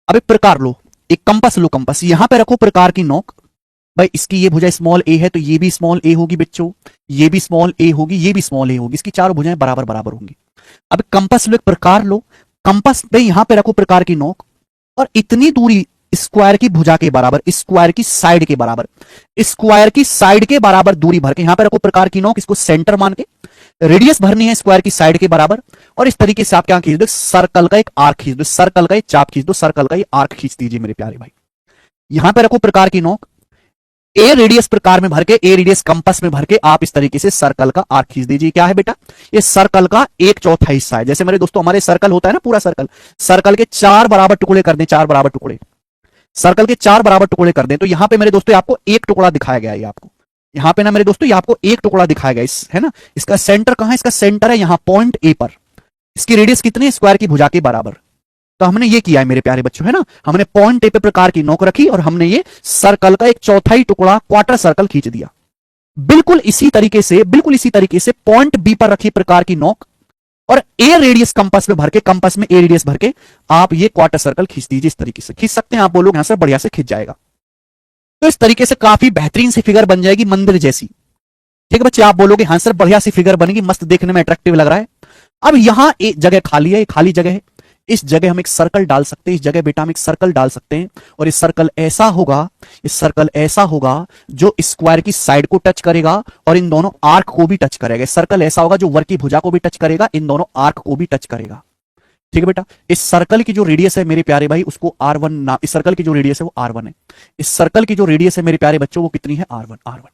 अब एक प्रकार लो, एक कंपास लो, कंपास यहां पे रखो, प्रकार की नोक। भाई इसकी ये भुजा स्मॉल ए है तो ये भी स्मॉल ए होगी बच्चों, ये भी स्मॉल ए होगी, ये भी स्मॉल ए होगी, इसकी चारों भुजाएं बराबर बराबर होंगी। अब कंपास लो, एक प्रकार लो, कंपास पे यहां पे रखो प्रकार की नोक और इतनी दूरी स्क्वायर की भुजा के बराबर, स्क्वायर की साइड के बराबर, स्क्वायर की साइड के बराबर दूरी भर के यहां पे रखो प्रकार की नोक, इसको सेंटर मान के रेडियस भरनी है स्क्वायर की साइड के बराबर। और इस तरीके से आप क्या खींच दो, सर्कल का एक आर्क खींच दो, सर्कल का एक चाप खींच दो, सर्कल का एक आर्क खींच दीजिए मेरे प्यारे भाई। यहां पे रखो प्रकार की नोक, ए रेडियस प्रकार में भर के, ए रेडियस कंपास में भर के आप इस तरीके से सर्कल का आर्क खींच दीजिए। क्या है बेटा, ये सर्कल का 1/4 हिस्सा है। जैसे मेरे दोस्तों हमारे सर्कल होता है ना, पूरा सर्कल, सर्कल के 4 बराबर टुकड़े कर दें, 4 बराबर टुकड़े, सर्कल के 4 बराबर टुकड़े कर दें, तो यहां पे मेरे दोस्तों आपको एक टुकड़ा दिखाया गया है, आपको यहां पे ना मेरे दोस्तों ये आपको एक टुकड़ा दिखाया गया है ना। इसका सेंटर कहां है, इसका सेंटर है यहां पॉइंट ए पर। इसकी रेडियस कितनी है, स्क्वायर की भुजा के बराबर। तो हमने ये किया है मेरे प्यारे बच्चों, है ना, हमने पॉइंट ए पे प्रकार की नोक रखी और हमने ये सर्कल का 1/4 टुकड़ा, क्वार्टर सर्कल खींच दिया। बिल्कुल इसी तरीके से पॉइंट बी पर रखी प्रकार की नोक और ए रेडियस कंपास में भर के, कंपास में ए रेडियस भर के आप ये क्वार्टर सर्कल खींच दीजिए। इस तरीके से खींच सकते हैं आप, बोलोगे यहां से बढ़िया से खींच जाएगा। तो इस तरीके से काफी बेहतरीन सी फिगर बन जाएगी, मंदिर जैसी। ठीक है बच्चे, आप बोलोगे हाँ सर बढ़िया सी फिगर बनेगी, मस्त देखने में अट्रैक्टिव लग रहा है। अब यहां एक जगह खाली है, खाली जगह है, इस जगह हम एक सर्कल डाल सकते हैं, इस जगह बेटा हम एक सर्कल डाल सकते हैं और इस सर्कल ऐसा होगा जो स्क्वायर की साइड को टच करेगा और इन दोनों आर्क को भी टच करेगा। सर्कल ऐसा होगा जो वर्ग की भुजा को भी टच करेगा, इन दोनों आर्क को भी टच करेगा। ठीक है बेटा, इस सर्कल की जो रेडियस है मेरे प्यारे भाई उसको R1 नाम, इस सर्कल की जो रेडियस है वो R1 है। इस सर्कल की जो रेडियस है मेरे प्यारे बच्चों वो कितनी है, R1।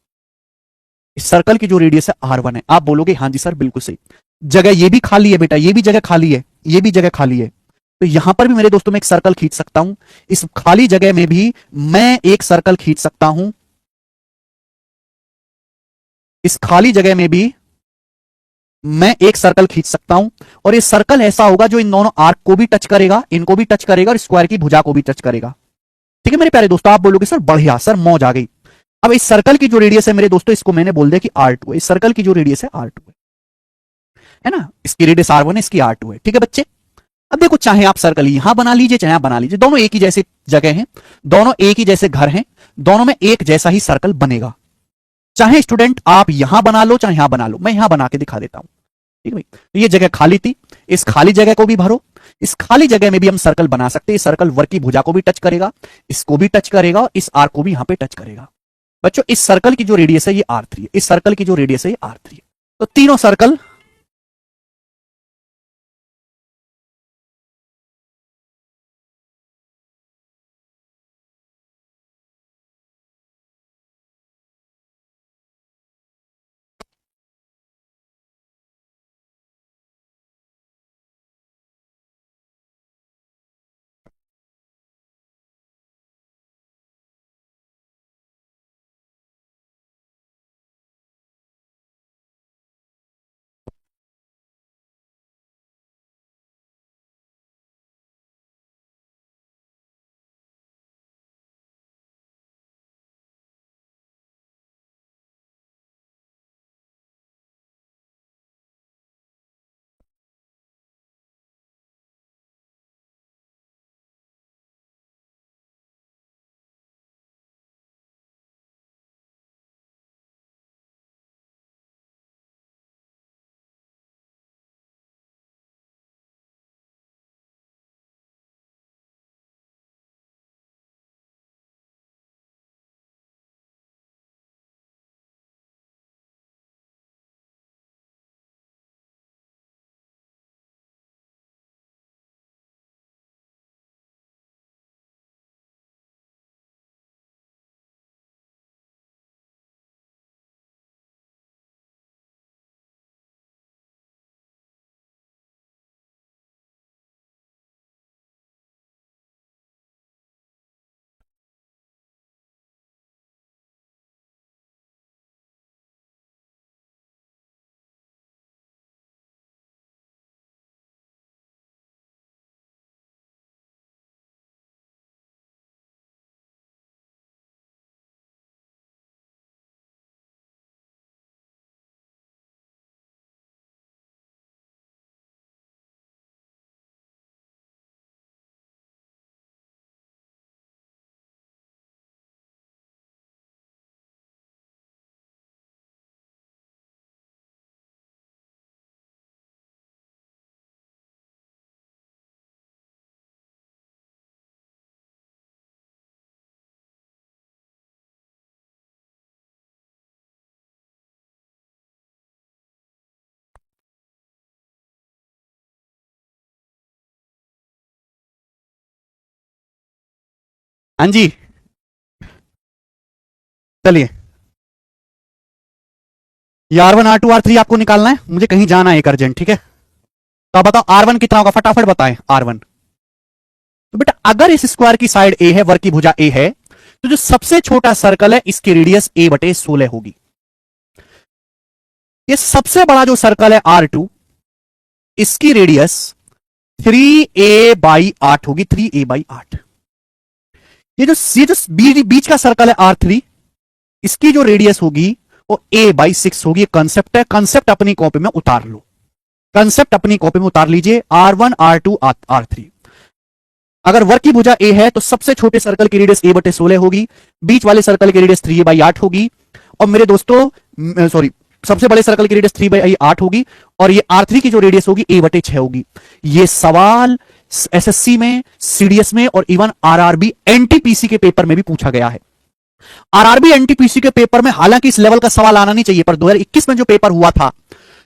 इस सर्कल की जो रेडियस है R1 है। आप बोलोगे हाँ जी सर बिल्कुल सही। जगह ये भी खाली है बेटा, ये भी जगह खाली है, ये भी जगह खाली है, तो यहां पर भी मेरे दोस्तों मैं एक सर्कल खींच सकता हूं। इस खाली जगह में भी मैं एक सर्कल खींच सकता हूं, इस खाली जगह में भी मैं एक सर्कल खींच सकता हूं और ये सर्कल ऐसा होगा जो इन दोनों आर्क को भी टच करेगा, इनको भी टच करेगा और स्क्वायर की भुजा को भी टच करेगा। ठीक है मेरे प्यारे दोस्तों, आप बोलोगे सर बढ़िया, सर मौज आ गई। अब इस सर्कल की जो रेडियस है मेरे दोस्तों, इसको मैंने बोल दिया कि R2 है, इस सर्कल की जो रेडियस है R2 है। है ना, इसकी रेडियस R1 है, इसकी R2 है, ठीक है बच्चे। अब देखो, चाहे आप सर्कल यहां बना लीजिए, चाहे आप बना लीजिए, दोनों एक ही जैसे जगह हैं, दोनों एक ही जैसे घर हैं, दोनों में एक जैसा ही सर्कल बनेगा। चाहे स्टूडेंट आप यहां बना लो, चाहे यहां बना लो, मैं यहां बना के दिखा देता हूं, ठीक है भाई। तो ये जगह खाली थी, इस खाली जगह को भी भरो, इस खाली जगह में भी हम सर्कल बना सकते हैं। सर्कल वर्ग की भुजा को भी टच करेगा, इसको भी टच करेगा, और इस आर्क को भी यहां पे टच करेगा। बच्चों, इस सर्कल की जो रेडियस है ये R3 है, इस सर्कल की जो रेडियस है ये R3 है। तो तीनों सर्कल हाँ जी, चलिए, ये R1 R2 R3 आपको निकालना है, मुझे कहीं जाना है एक अर्जेंट, ठीक है। तो आप बताओ R1 कितना होगा, फटाफट बताएं R1। तो बेटा, अगर इस स्क्वायर की साइड A है, वर्ग की भुजा A है, तो जो सबसे छोटा सर्कल है इसकी रेडियस A/16 होगी। ये सबसे बड़ा जो सर्कल है R2, इसकी रेडियस 3a/8 होगी, 3a/8। ये जो बीच का सर्कल है R3, इसकी जो रेडियस होगी वो a/6 होगी। कंसेप्ट है, कंसेप्ट अपनी कॉपी में उतार लो, कंसेप्ट अपनी कॉपी में उतार लीजिए। R1 R2 R3, अगर वर्ग की भुजा A है तो सबसे छोटे सर्कल की रेडियस A/16 होगी, बीच वाले सर्कल की रेडियस 3a/8 होगी, और मेरे दोस्तों सॉरी, सबसे बड़े सर्कल की रेडियस 3/8 होगी, और ये R3 की जो रेडियस होगी A/6 होगी। ये सवाल एसएससी में, सीडीएस में, और इवन आरआरबी एनटीपीसी के पेपर में भी पूछा गया है। आरआरबी एनटीपीसी के पेपर में हालांकि इस लेवल का सवाल आना नहीं चाहिए, पर 2021 में जो पेपर हुआ था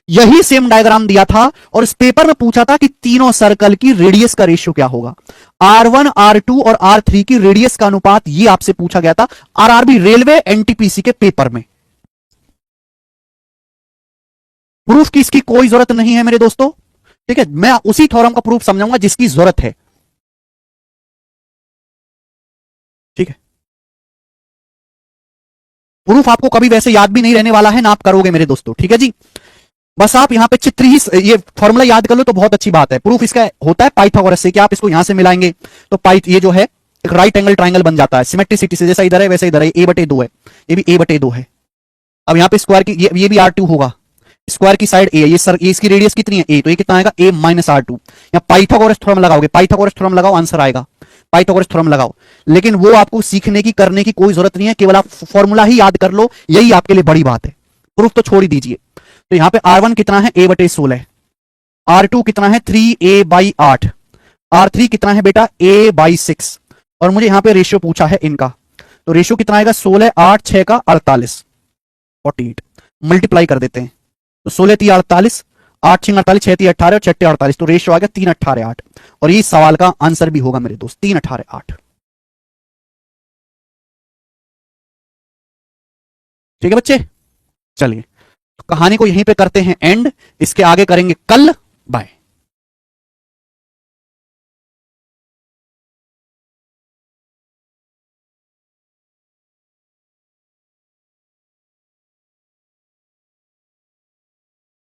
यही सेम डायग्राम दिया था, और इस पेपर में पूछा था कि तीनों सर्कल की रेडियस का रेशियो क्या होगा। R1 R2 और R3 की रेडियस का अनुपात ये आपसे पूछा गया था आरआरबी रेलवे एनटीपीसी के पेपर में। प्रूफ की इसकी कोई जरूरत नहीं है मेरे दोस्तों, ठीक है। मैं उसी थ्योरम का प्रूफ समझाऊंगा जिसकी जरूरत है, ठीक है। प्रूफ आपको कभी वैसे याद भी नहीं रहने वाला है ना, आप करोगे मेरे दोस्तों, ठीक है जी। बस आप यहां पे चित्र ही ये फॉर्मूला याद कर लो तो बहुत अच्छी बात है। प्रूफ इसका होता है पाइथागोरस से, कि आप इसको यहां से मिलाएंगे तो ये जो है एक राइट एंगल ट्राइंगल बन जाता है, सिमेट्रिसिटी से, जैसा इधर है वैसे इधर है, a/2 है, ये भी a/2 है। अब यहां पे स्क्वायर की ये भी R2 होगा, स्क्वायर की साइड ए है, ये सर ये इसकी रेडियस कितनी है ए, तो ये कितना आएगा a माइनस आर टू। या पाइथागोरस थ्योरम लगाओगे, पाइथागोरस थ्योरम लगाओ आंसर आएगा, पाइथागोरस थ्योरम लगाओ। लेकिन वो आपको सीखने की करने की कोई जरूरत नहीं है, केवल आप फॉर्मूला ही याद कर लो, यही आपके लिए बड़ी बात है। प्रूफ तो छोड़ ही दीजिए। तो यहां पे R1 कितना है a बटे 16, R2 कितना है 3a बाई 8, R3 कितना है बेटा a बाई 6, और मुझे यहां पे रेशियो पूछा है इनका, तो रेशियो कितना आएगा 16 8 6 का 48, 48 मल्टीप्लाई कर देते हैं, तो 16 3 48, 8 6 48, 6 3 18 और 6 48, तो रेशियो आ गया 3 18 8, और ये सवाल का आंसर भी होगा मेरे दोस्त 3 18 8। ठीक है बच्चे, चलिए तो कहानी को यहीं पे करते हैं एंड, इसके आगे करेंगे कल। बाय।